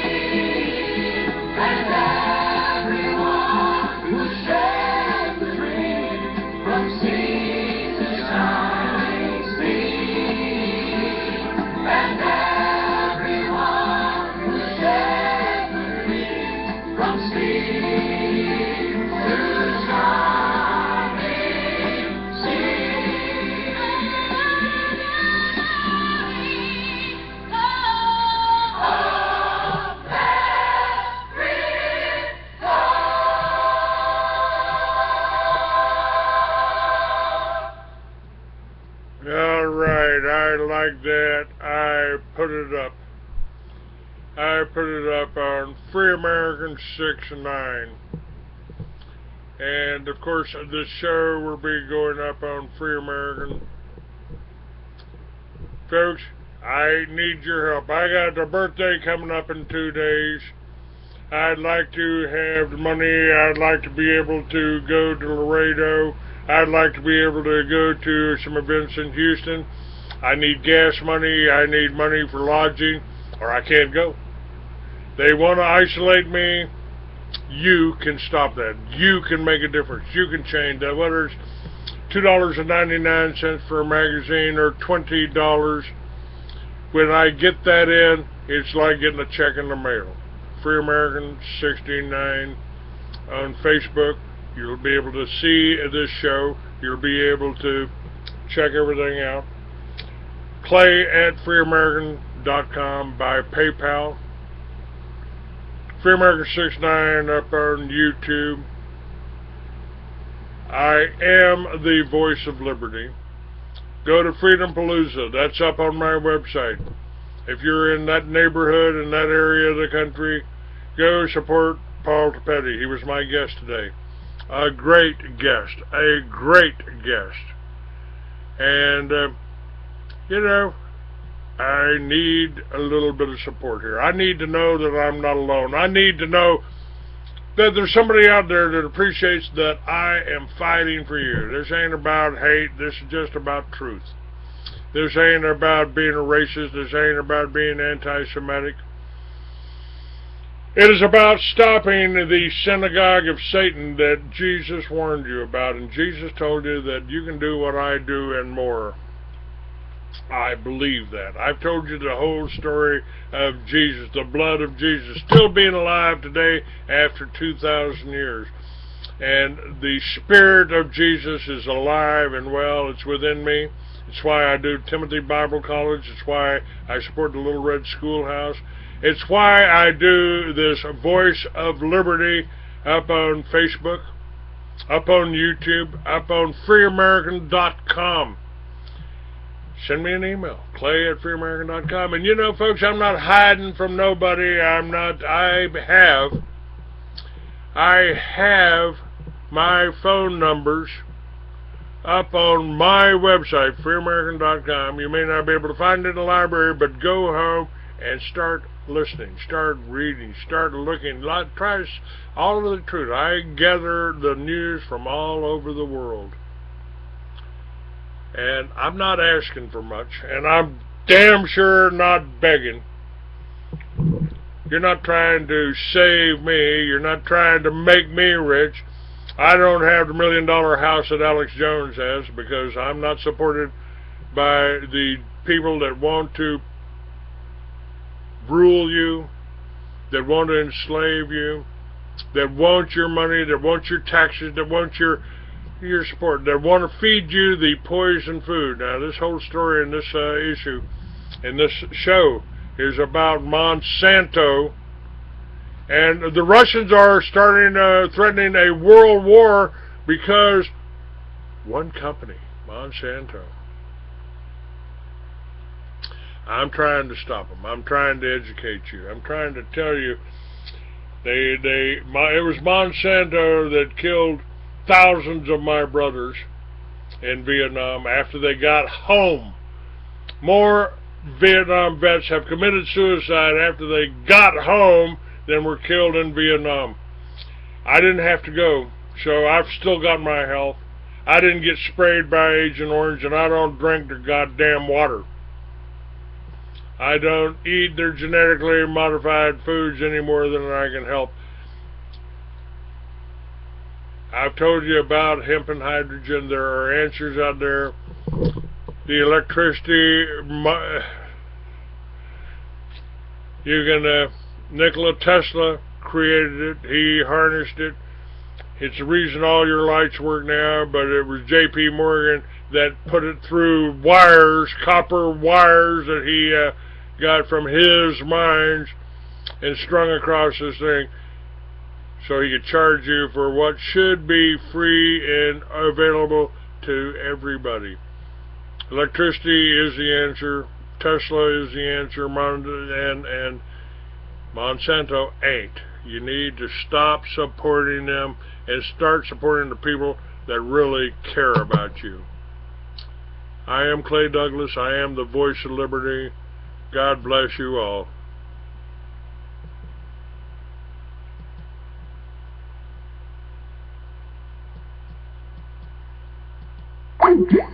and everyone who shares the dream from sea to shining sea, and everyone who shares the dream from sea to shining sea. All right, I like that. I put it up. I put it up on Free American 6 and 9. And of course, this show will be going up on Free American. Folks, I need your help. I got a birthday coming up in 2 days. I'd like to have the money. I'd like to be able to go to Laredo. I'd like to be able to go to some events in Houston. I need gas money. I need money for lodging, or I can't go. They want to isolate me. You can stop that. You can make a difference. You can change that. Whether it's $2.99 for a magazine or $20, when I get that in, it's like getting a check in the mail. Free American 69 on Facebook. You'll be able to see this show. You'll be able to check everything out. Clay at freeamerican.com by PayPal. Free American 69 up on YouTube. I am the voice of liberty. Go to Freedom Palooza. That's up on my website. If you're in that neighborhood, in that area of the country, go support Paul Topete. He was my guest today. A great guest. A great guest. And, you know, I need a little bit of support here. I need to know that I'm not alone. I need to know that there's somebody out there that appreciates that I am fighting for you. This ain't about hate. This is just about truth. This ain't about being a racist. This ain't about being anti-Semitic. It is about stopping the synagogue of Satan that Jesus warned you about. And Jesus told you that you can do what I do and more. I believe that. I've told you the whole story of Jesus, the blood of Jesus, still being alive today after 2,000 years. And the Spirit of Jesus is alive and well. It's within me. It's why I do Timothy Bible College. It's why I support the Little Red Schoolhouse. It's why I do this Voice of Liberty up on Facebook, up on YouTube, up on freeamerican.com. Send me an email, clay at freeamerican.com. And you know, folks, I'm not hiding from nobody. I have my phone numbers up on my website, freeamerican.com. You may not be able to find it in the library, but go home and start listening, start reading, start looking. Try all of the truth. I gather the news from all over the world. And I'm not asking for much, and I'm damn sure not begging. You're not trying to save me. You're not trying to make me rich. I don't have the $1 million house that Alex Jones has, because I'm not supported by the people that want to rule you, that want to enslave you, that want your money, that want your taxes, that want your support, that want to feed you the poison food. Now, this whole story and this issue and this show is about Monsanto. And the Russians are threatening a world war because one company, Monsanto. I'm trying to stop them. I'm trying to educate you. I'm trying to tell you, it was Monsanto that killed thousands of my brothers in Vietnam after they got home. More Vietnam vets have committed suicide after they got home than were killed in Vietnam. I didn't have to go, so I've still got my health. I didn't get sprayed by Agent Orange, and I don't drink their goddamn water. I don't eat their genetically modified foods any more than I can help. I've told you about hemp and hydrogen. There are answers out there. The electricity, Nikola Tesla created it. He harnessed it. It's the reason all your lights work now, but it was J.P. Morgan that put it through wires, copper wires that he got from his mines and strung across this thing so he could charge you for what should be free and available to everybody. Electricity is the answer. Tesla is the answer. And Monsanto ain't. You need to stop supporting them and start supporting the people that really care about you. I am Clay Douglas. I am the voice of liberty. God bless you all. Thank you.